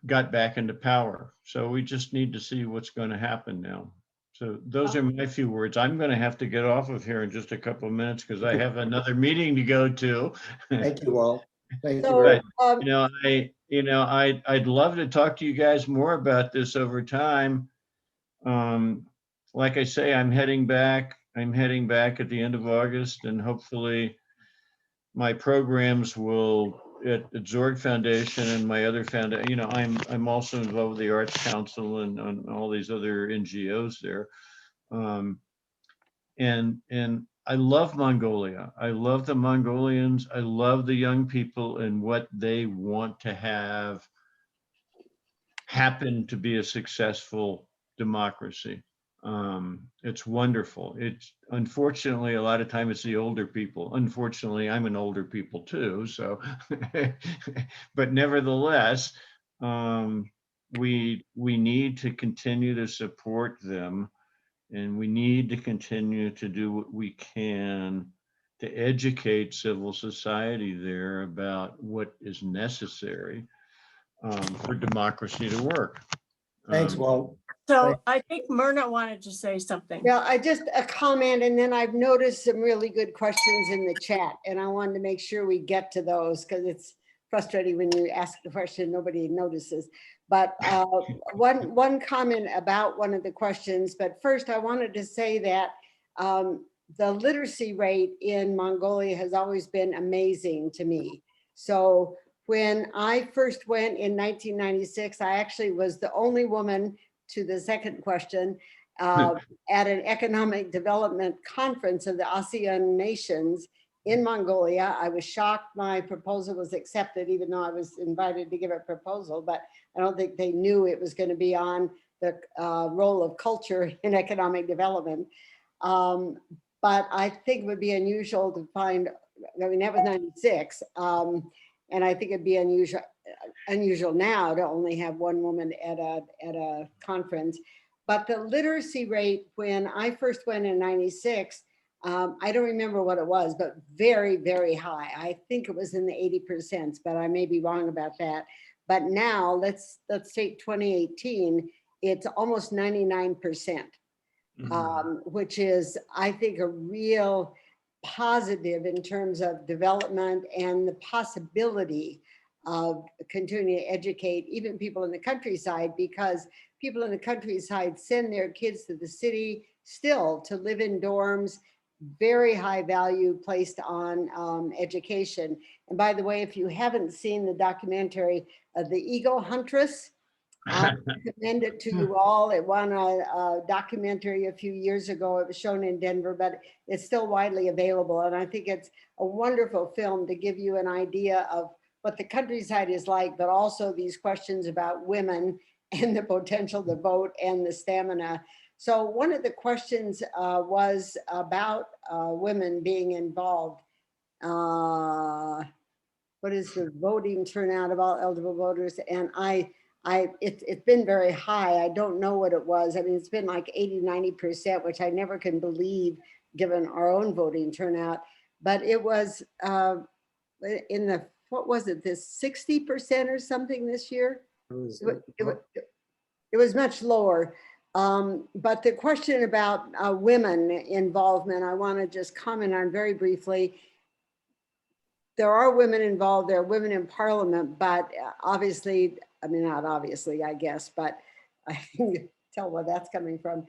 got back into power. So we just need to see what's going to happen now. So those are my few words. I'm going to have to get off of here in just a couple of minutes because I have another meeting to go to. Thank you, Walt. Thank you So, very I'd love to talk to you guys more about this over time. Like I say, I'm heading back at the end of August, and hopefully my programs will at Zorg Foundation and my other foundation, I'm also involved with the Arts Council and all these other NGOs there. And I love Mongolia. I love the Mongolians. I love the young people and what they want to have happen to be a successful democracy. It's wonderful. It's unfortunately a lot of time it's the older people. Unfortunately, I'm an older people too. So, but nevertheless, we need to continue to support them, and we need to continue to do what we can to educate civil society there about what is necessary for democracy to work. Thanks, Walt. So I think Myrna wanted to say something. yeah, I just a comment, and then I've noticed some really good questions in the chat, and I wanted to make sure we get to those because it's frustrating when you ask the question, nobody notices. But one comment about one of the questions, but first I wanted to say that the literacy rate in Mongolia has always been amazing to me. So when I first went in 1996, I actually was the only woman, to the second question, at an economic development conference of the ASEAN nations in Mongolia. I was shocked my proposal was accepted, even though I was invited to give a proposal, but I don't think they knew it was going to be on the role of culture in economic development. But I think it would be unusual to find, I mean, that was 96. And I think it'd be unusual now to only have one woman at a conference. But the literacy rate when I first went in 96, I don't remember what it was, but very, very high. I think it was in the 80%, but I may be wrong about that. But now let's take 2018, it's almost 99%, which is, I think, a real positive in terms of development and the possibility of continuing to educate even people in the countryside, because people in the countryside send their kids to the city still to live in dorms, very high value placed on education. And by the way, if you haven't seen the documentary The Ego Huntress, I recommend it to you all. It won a documentary a few years ago. It was shown in Denver, but it's still widely available. And I think it's a wonderful film to give you an idea of what the countryside is like, but also these questions about women and the potential to vote and the stamina. So one of the questions was about women being involved. What is the voting turnout of all eligible voters? And it's been very high. I don't know what it was. I mean, it's been like 80, 90%, which I never can believe given our own voting turnout. But it was in the, what was it, this 60% or something this year? It was much lower. But the question about women involvement, I want to just comment on very briefly. There are women involved, there are women in parliament, but obviously, I mean, not obviously, I guess, but I can tell where that's coming from.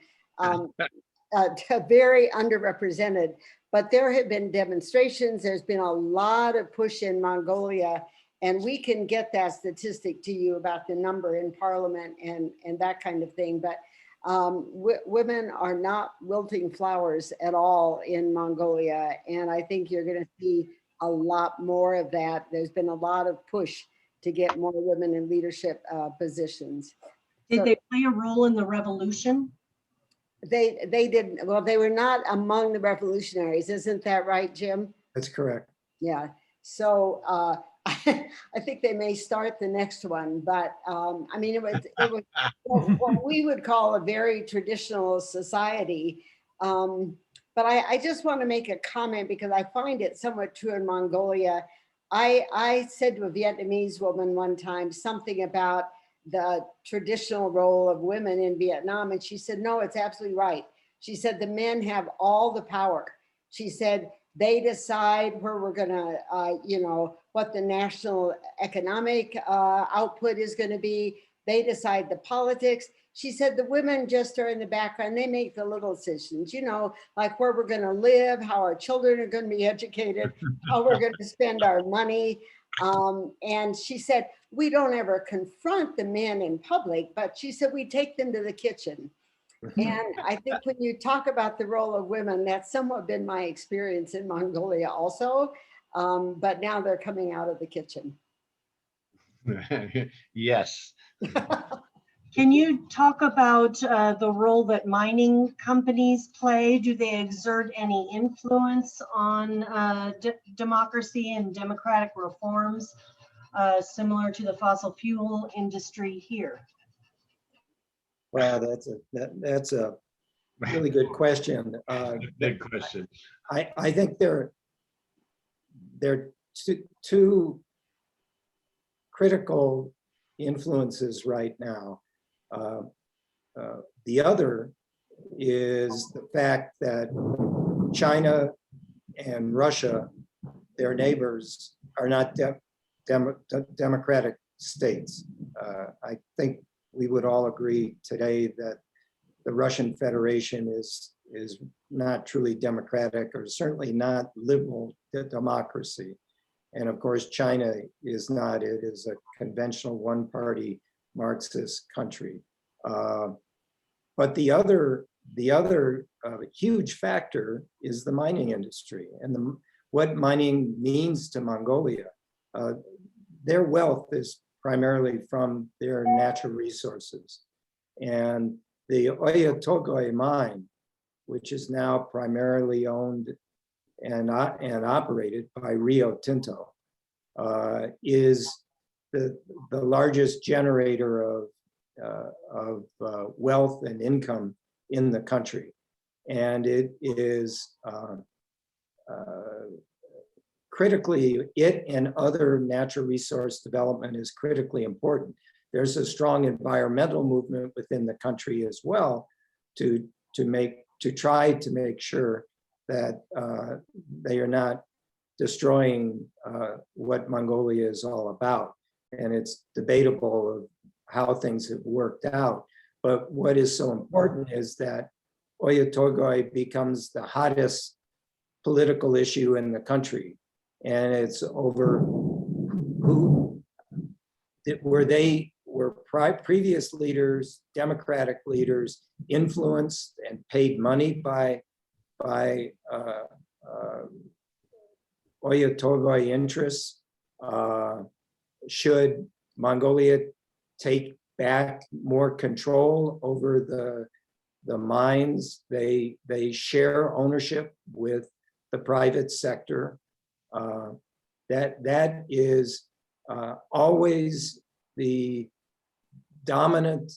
Very underrepresented, but there have been demonstrations. There's been a lot of push in Mongolia, and we can get that statistic to you about the number in parliament and that kind of thing. But women are not wilting flowers at all in Mongolia. And I think you're going to see a lot more of that. There's been a lot of push to get more women in leadership positions. Did they play a role in the revolution? They didn't, well, they were not among the revolutionaries. Isn't that right, Jim? That's correct. Yeah. So I think they may start the next one, but I mean, it was what we would call a very traditional society. But I just want to make a comment because I find it somewhat true in Mongolia. I said to a Vietnamese woman one time something about the traditional role of women in Vietnam, and she said, no, it's absolutely right. She said, the men have all the power. She said, they decide where we're gonna, what the national economic output is gonna be. They decide the politics. She said the women just are in the background. They make the little decisions, like where we're gonna live, how our children are gonna be educated, how we're gonna spend our money. And she said, we don't ever confront the men in public, but she said, we take them to the kitchen. And I think when you talk about the role of women, that's somewhat been my experience in Mongolia also. But now they're coming out of the kitchen. Yes. Can you talk about the role that mining companies play? Do they exert any influence on democracy and democratic reforms similar to the fossil fuel industry here? Wow, that's a really good question. Big question. I think there are two critical influences right now. The other is the fact that China and Russia, their neighbors, are not democratic states. I think we would all agree today that the Russian Federation is not truly democratic, or certainly not liberal democracy. And of course, China is not. It is a conventional one-party Marxist country. But the other huge factor is the mining industry and what mining means to Mongolia. Their wealth is primarily from their natural resources. And the Oyu Tolgoi mine, which is now primarily owned and operated by Rio Tinto, is the largest generator of wealth and income in the country. And it is critically, it and other natural resource development is critically important. There's a strong environmental movement within the country as well to try to make sure that they are not destroying what Mongolia is all about. And it's debatable of how things have worked out. But what is so important is that Oyu Tolgoi becomes the hottest political issue in the country. And it's over were previous leaders, democratic leaders, influenced and paid money by Oyu Tolgoi interests. Should Mongolia take back more control over the mines? They share ownership with the private sector. That is always the dominant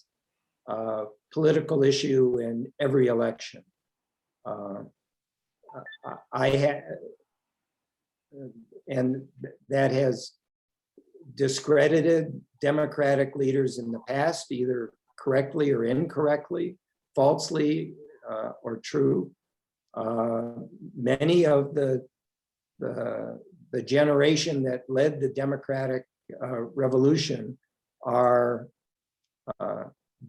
political issue in every election. And that has discredited democratic leaders in the past, either correctly or incorrectly, falsely or true. Many of the generation that led the democratic revolution are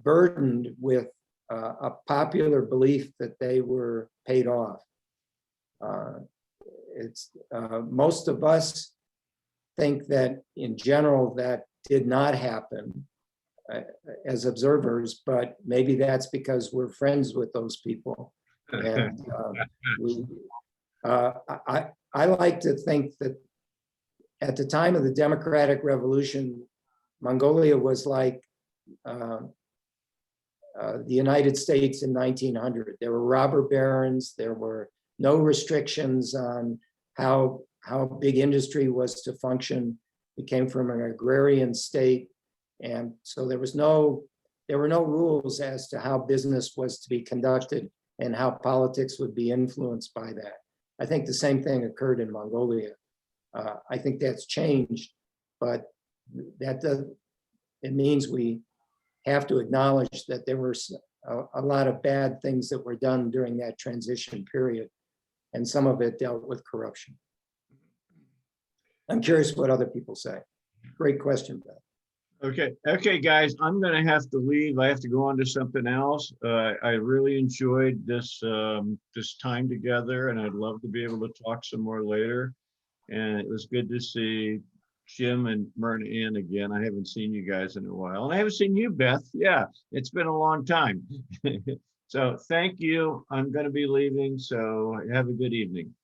burdened with a popular belief that they were paid off. Most of us think that in general that did not happen as observers, but maybe that's because we're friends with those people. And I like to think that at the time of the democratic revolution, Mongolia was like the United States in 1900. There were robber barons. There were no restrictions on how big industry was to function. We came from an agrarian state, and so there were no rules as to how business was to be conducted and how politics would be influenced by that. I think the same thing occurred in Mongolia. I think that's changed, but it means we have to acknowledge that there were a lot of bad things that were done during that transition period, and some of it dealt with corruption. I'm curious what other people say. Great question, Beth. Okay, guys, I'm gonna have to leave. I have to go on to something else. I really enjoyed this this time together, and I'd love to be able to talk some more later. And it was good to see Jim and Myrna in again. I haven't seen you guys in a while, and I haven't seen you, Beth. Yeah, it's been a long time. So thank you. I'm going to be leaving, so have a good evening.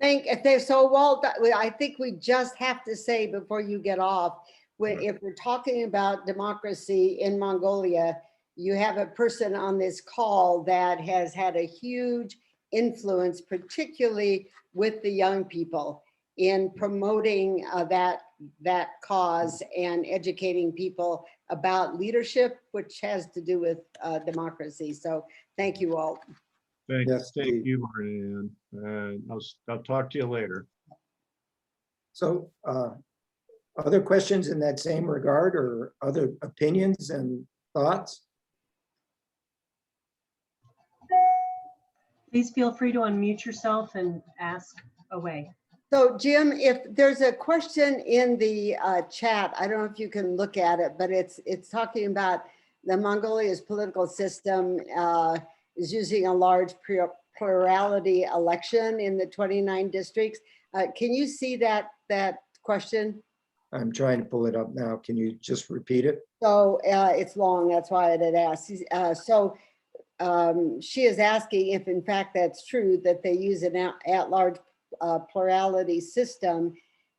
So Walt, I think we just have to say before you get off, if we're talking about democracy in Mongolia, you have a person on this call that has had a huge influence, particularly with the young people, in promoting that cause and educating people about leadership, which has to do with democracy. So thank you, Walt. Yes, Thank indeed. you, Marty. I'll talk to you later. So other questions in that same regard, or other opinions and thoughts? Please feel free to unmute yourself and ask away. So Jim, if there's a question in the chat, I don't know if you can look at it, but it's talking about the Mongolia's political system is using a large plurality election in the 29 districts. Can you see that question? I'm trying to pull it up now. Can you just repeat it? So it's long, that's why I did ask. She is asking if in fact that's true, that they use an at-large plurality system,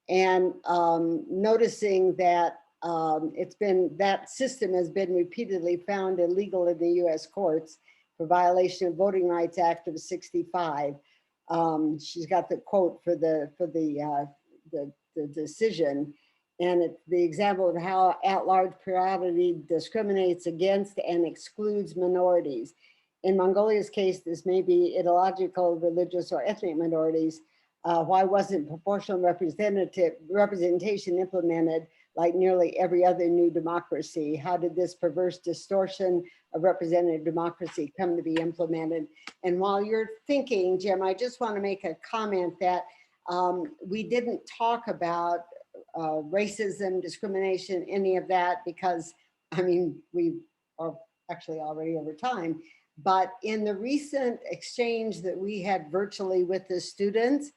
and noticing that that system has been repeatedly found illegal in the US courts for violation of Voting Rights Act of '65. She's got the quote for the decision, and it's the example of how at-large plurality discriminates against and excludes minorities. In Mongolia's case, this may be ideological, religious, or ethnic minorities. Why wasn't proportional representation implemented like nearly every other new democracy? How did this perverse distortion of representative democracy come to be implemented? And while you're thinking, Jim, I just want to make a comment that we didn't talk about racism, discrimination, any of that, because I mean, we are actually already over time. But in the recent exchange that we had virtually with the students,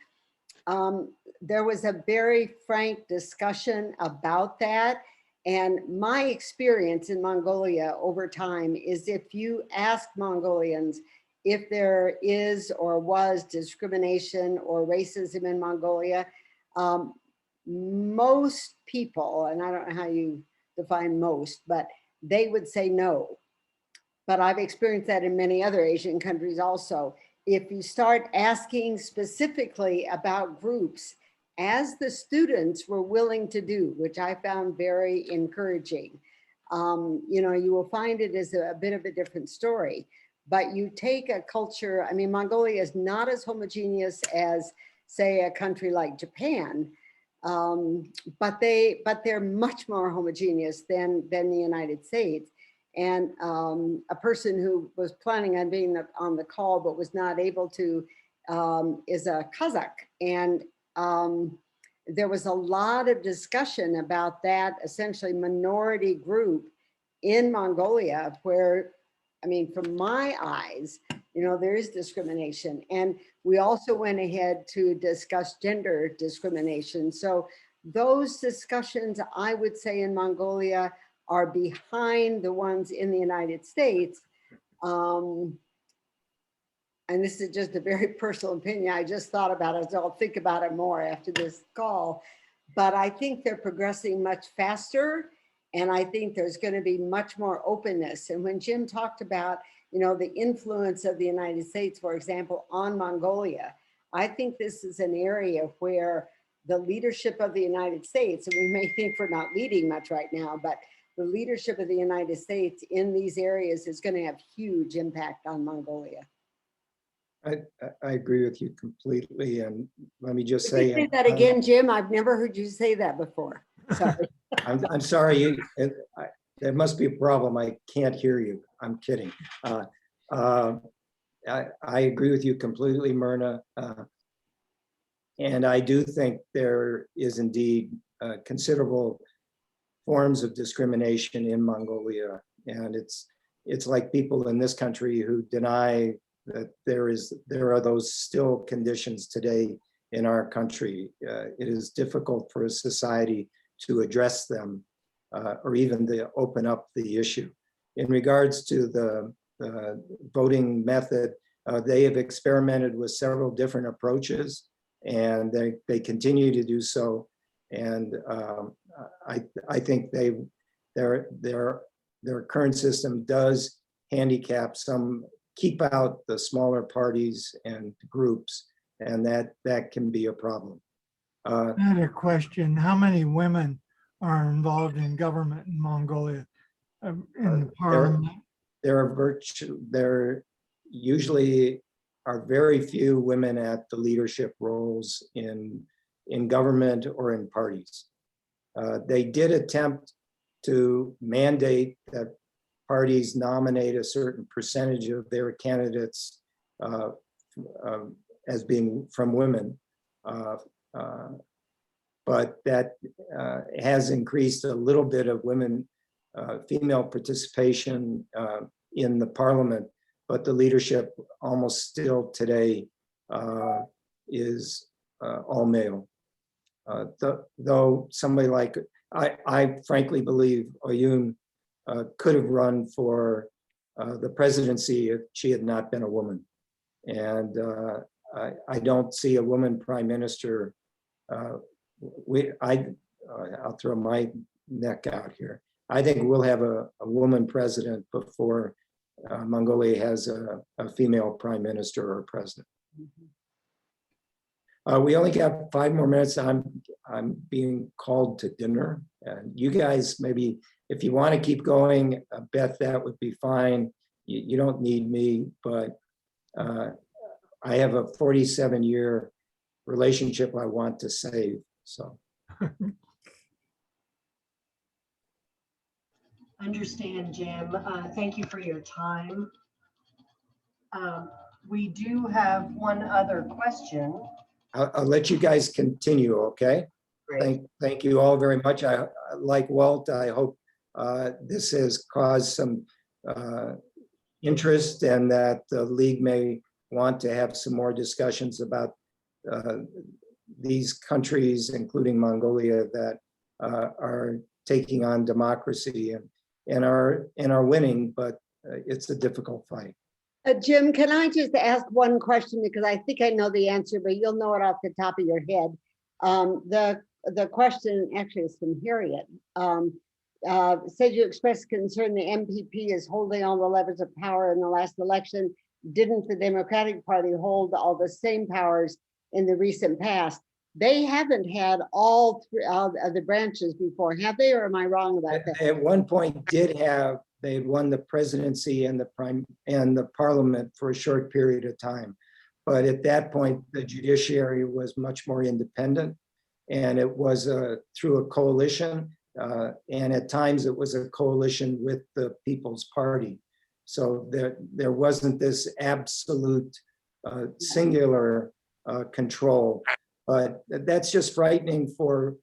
there was a very frank discussion about that. And my experience in Mongolia over time is, if you ask Mongolians if there is or was discrimination or racism in Mongolia, most people, and I don't know how you define most, but they would say no. But I've experienced that in many other Asian countries also. If you start asking specifically about groups, as the students were willing to do, which I found very encouraging, you will find it is a bit of a different story. But you take a culture, I mean, Mongolia is not as homogeneous as, say, a country like Japan, but they're much more homogeneous than the United States. And a person who was planning on being on the call but was not able to is a Kazakh. And there was a lot of discussion about that essentially minority group in Mongolia, where, I mean, from my eyes, there is discrimination. And we also went ahead to discuss gender discrimination. So those discussions, I would say, in Mongolia are behind the ones in the United States. And this is just a very personal opinion. I just thought about it, so I'll think about it more after this call. But I think they're progressing much faster. And I think there's going to be much more openness. And when Jim talked about, the influence of the United States, for example, on Mongolia, I think this is an area where the leadership of the United States, and we may think we're not leading much right now, but the leadership of the United States in these areas is going to have huge impact on Mongolia. I agree with you completely. And let me just Could you say, say that again, Jim? I've never heard you say that before. Sorry. I'm sorry, there must be a problem. I can't hear you. I'm kidding. I agree with you completely, Myrna. And I do think there is indeed considerable forms of discrimination in Mongolia. And it's like people in this country who deny that there are those still conditions today in our country. It is difficult for a society to address them or even to open up the issue. In regards to the voting method, they have experimented with several different approaches, and they continue to do so. And I think their current system does handicap some, keep out the smaller parties and groups, and that can be a problem. I had a question. How many women are involved in government in Mongolia? In the parliament? There usually are very few women at the leadership roles in government or in parties. They did attempt to mandate that parties nominate a certain percentage of their candidates as being from women. But that has increased a little bit of female participation in the parliament, but the leadership almost still today is all male. Though somebody like, I frankly believe Oyun could have run for the presidency if she had not been a woman. And I don't see a woman prime minister. I'll throw my neck out here. I think we'll have a woman president before Mongolia has a female prime minister or president. We only got 5 more minutes. I'm being called to dinner. And you guys, maybe if you want to keep going, Beth, that would be fine. You don't need me, but I have a 47-year relationship I want to save, so. Understand, Jim. Thank you for your time. We do have one other question. I'll let you guys continue, okay? Great. Thank you all very much. Like Walt, I hope this has caused some interest and that the league may want to have some more discussions about these countries, including Mongolia, that are taking on democracy and are winning, but it's a difficult fight. Jim, can I just ask one question, because I think I know the answer, but you'll know it off the top of your head. The question actually is from Harriet. Said you expressed concern the MPP is holding all the levers of power in the last election. Didn't the Democratic Party hold all the same powers in the recent past? They haven't had all 3 of the branches before, have they, or am I wrong about that? At one point they had won the presidency and the parliament for a short period of time. But at that point, the judiciary was much more independent, and it was through a coalition. And at times it was a coalition with the People's Party. So there wasn't this absolute singular control. But that's just frightening for,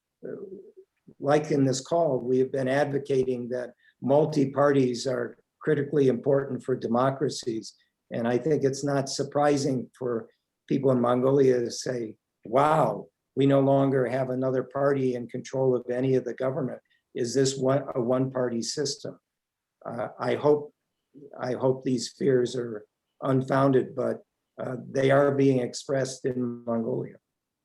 like in this call, we have been advocating that multi-parties are critically important for democracies. And I think it's not surprising for people in Mongolia to say, wow, we no longer have another party in control of any of the government. Is this a one-party system? I hope these fears are unfounded, but they are being expressed in Mongolia.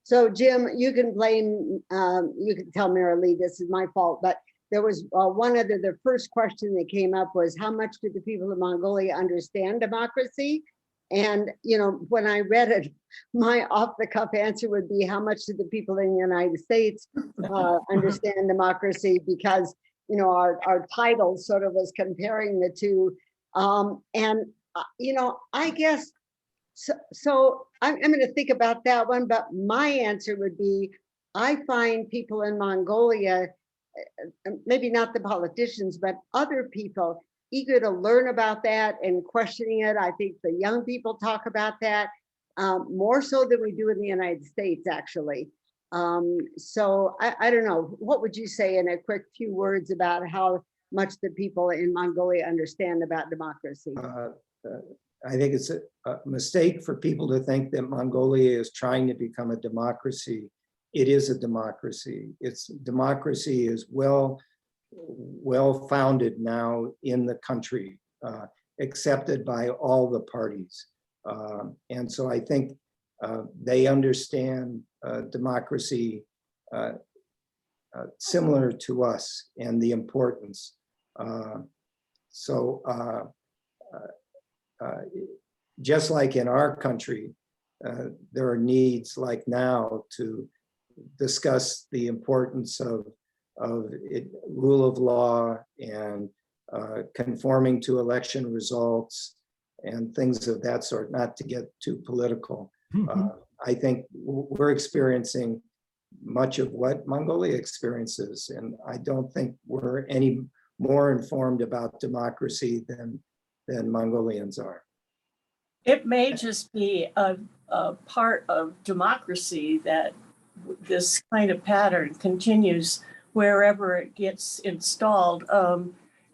So Jim, you can blame, you can tell Mary Lee this is my fault, but there was the first question that came up was, how much do the people of Mongolia understand democracy? And, you know, when I read it, my off the cuff answer would be, how much do the people in the United States understand democracy? Because, you know, our title sort of was comparing the two. You know, I guess, so I'm going to think about that one, but my answer would be, I find people in Mongolia, maybe not the politicians, but other people, eager to learn about that and questioning it. I think the young people talk about that more so than we do in the United States, actually. So I don't know, what would you say in a quick few words about how much the people in Mongolia understand about democracy? I think it's a mistake for people to think that Mongolia is trying to become a democracy. It is a democracy. Its democracy is well founded now in the country, accepted by all the parties. And so I think they understand democracy similar to us and the importance. Just like in our country, there are needs like now to discuss the importance of rule of law and conforming to election results and things of that sort, not to get too political. I think we're experiencing much of what Mongolia experiences, and I don't think we're any more informed about democracy than Mongolians are. It may just be a part of democracy that this kind of pattern continues wherever it gets installed.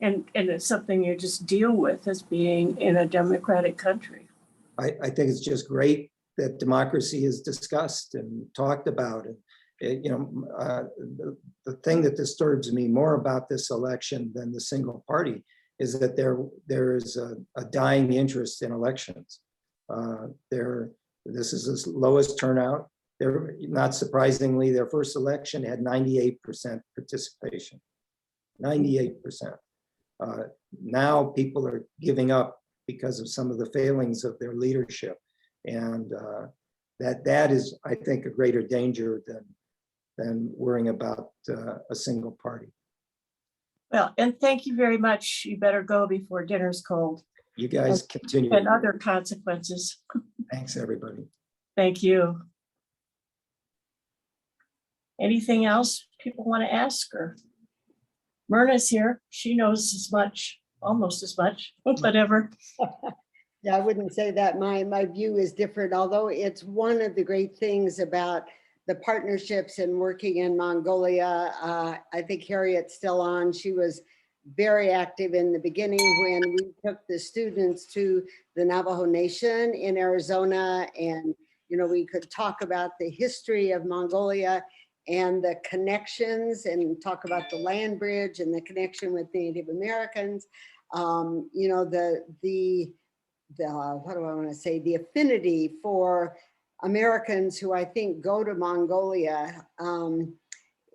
And it's something you just deal with as being in a democratic country. I think it's just great that democracy is discussed and talked about. And the thing that disturbs me more about this election than the single party is that there is a dying interest in elections. This is the lowest turnout. Not surprisingly, their first election had 98% participation. 98%. Now people are giving up because of some of the failings of their leadership, and that is, I think, a greater danger than worrying about a single party. Well, and thank you very much. You better go before dinner's cold. You guys continue. And other consequences. Thanks, everybody. Thank you. Anything else people want to ask her? Myrna's here. She knows as much, almost as much, whatever. Yeah, I wouldn't say that. My view is different, although it's one of the great things about the partnerships and working in Mongolia. I think Harriet's still on. She was very active in the beginning when we took the students to the Navajo Nation in Arizona, and we could talk about the history of Mongolia and the connections, and talk about the land bridge and the connection with Native Americans. What do I want to say? The affinity for Americans who I think go to Mongolia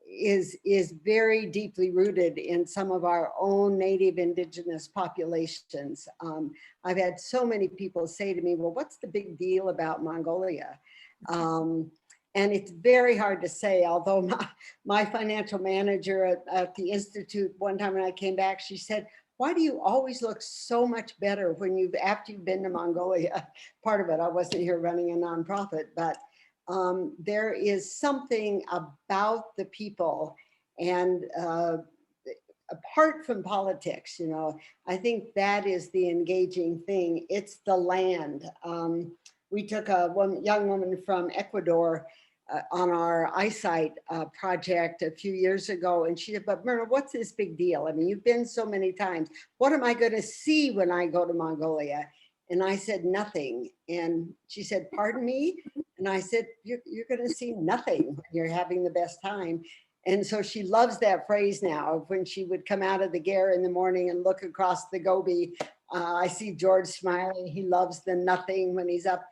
is very deeply rooted in some of our own native indigenous populations. I've had so many people say to me, well, what's the big deal about Mongolia? And it's very hard to say, although my financial manager at the Institute, one time when I came back, she said, why do you always look so much better after you've been to Mongolia? Part of it, I wasn't here running a nonprofit, but there is something about the people, and apart from politics, I think that is the engaging thing. It's the land. We took one young woman from Ecuador on our eyesight project a few years ago, and she said, but Myrna, what's this big deal? I mean, you've been so many times. What am I going to see when I go to Mongolia? And I said, nothing. And she said, pardon me? And I said, you're going to see nothing when you're having the best time. And so she loves that phrase now. When she would come out of the Gare in the morning and look across the Gobi, I see George smiling. He loves the nothing when he's up,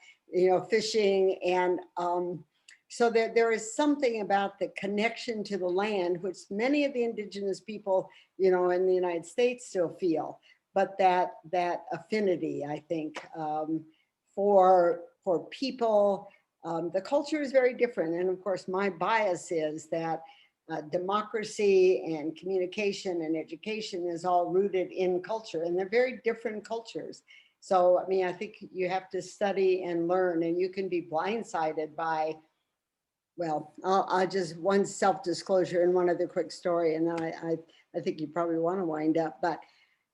fishing. And So there is something about the connection to the land, which many of the indigenous people, you know, in the United States still feel, but that affinity, I think, for people, the culture is very different. And of course, my bias is that democracy and communication and education is all rooted in culture, and they're very different cultures. So, I mean, I think you have to study and learn, and you can be blindsided by, well, I'll just one self-disclosure and one other quick story, and then I think you probably want to wind up. But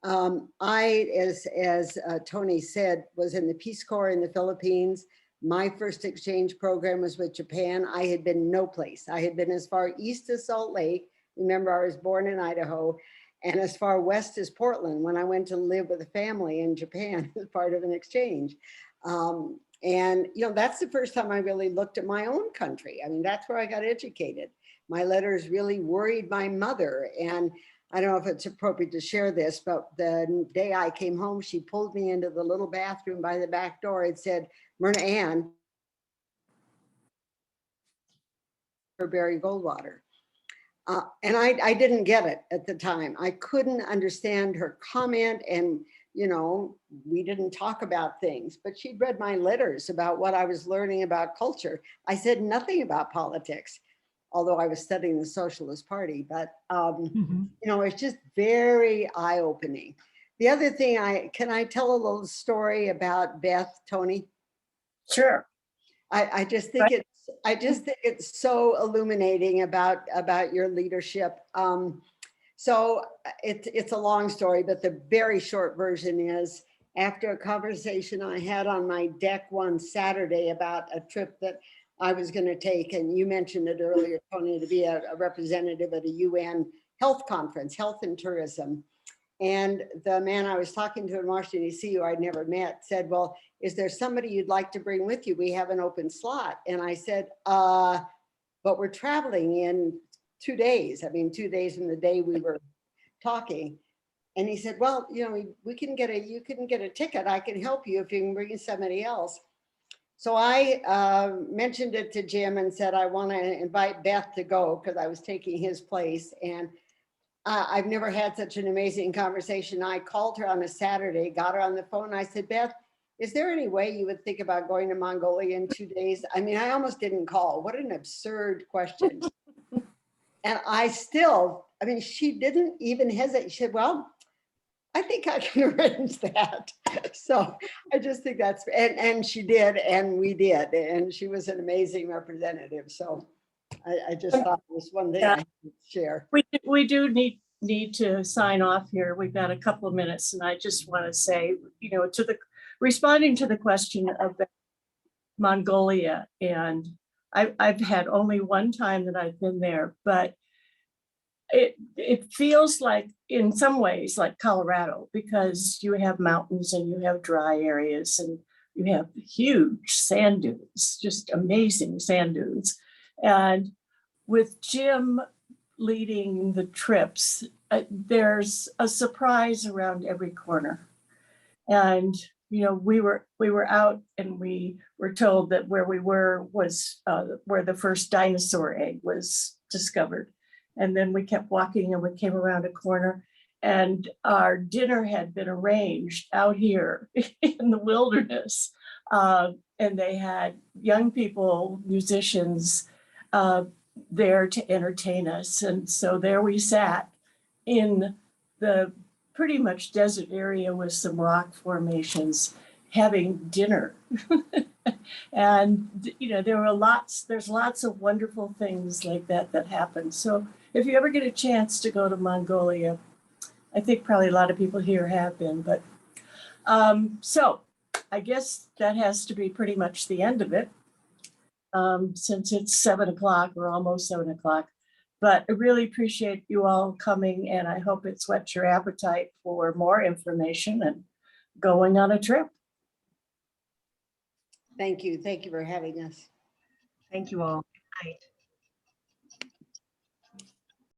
I, as Tony said, was in the Peace Corps in the Philippines. My first exchange program was with Japan. I had been no place. I had been as far east as Salt Lake. Remember, I was born in Idaho, and as far west as Portland when I went to live with a family in Japan as part of an exchange. And, you know, that's the first time I really looked at my own country. I mean, that's where I got educated. My letters really worried my mother. And I don't know if it's appropriate to share this, but the day I came home, she pulled me into the little bathroom by the back door and said, Myrna Ann, for Barry Goldwater. And I didn't get it at the time. I couldn't understand her comment, and, you know, we didn't talk about things, but she'd read my letters about what I was learning about culture. I said nothing about politics, although I was studying the Socialist Party, but, you know, it's just very eye-opening. The other thing, can I tell a little story about Beth, Tony? Sure. I just think it's so illuminating about your leadership. So it's a long story, but the very short version is, after a conversation I had on my deck one Saturday about a trip that I was going to take, and you mentioned it earlier, Tony, to be a representative at a UN health conference, health and tourism. And the man I was talking to in Washington, D.C., who I'd never met, said, well, is there somebody you'd like to bring with you? We have an open slot. And I said, but we're traveling in 2 days. I mean, 2 days from the day we were talking. And he said, well, you know, you can get a ticket. I can help you if you can bring somebody else. So I mentioned it to Jim and said, I want to invite Beth to go because I was taking his place. And I've never had such an amazing conversation. I called her on a Saturday, got her on the phone. I said, Beth, is there any way you would think about going to Mongolia in 2 days? I mean, I almost didn't call. What an absurd question. And I mean, she didn't even hesitate. She said, well, I think I can arrange that. So I just think and she did, and we did. And she was an amazing representative. So I just thought it was one thing I could share. We do need to sign off here. We've got a couple of minutes, and I just want to say, you know, responding to the question about Mongolia, and I've had only one time that I've been there, but it feels like, in some ways, like Colorado, because you have mountains and you have dry areas and you have huge sand dunes, just amazing sand dunes. And with Jim leading the trips, there's a surprise around every corner. And, you know, we were out and we were told that where we were was where the first dinosaur egg was discovered. And then we kept walking and we came around a corner, and our dinner had been arranged out here in the wilderness. And they had young people, musicians, there to entertain us. And so there we sat in the pretty much desert area with some rock formations having dinner. And, you know, there's lots of wonderful things like that happen. So if you ever get a chance to go to Mongolia, I think probably a lot of people here have been, but so I guess that has to be pretty much the end of it. Since it's 7 o'clock, or almost 7 o'clock. But I really appreciate you all coming, and I hope it's whet your appetite for more information and going on a trip. Thank you. Thank you for having us. Thank you all. Good night.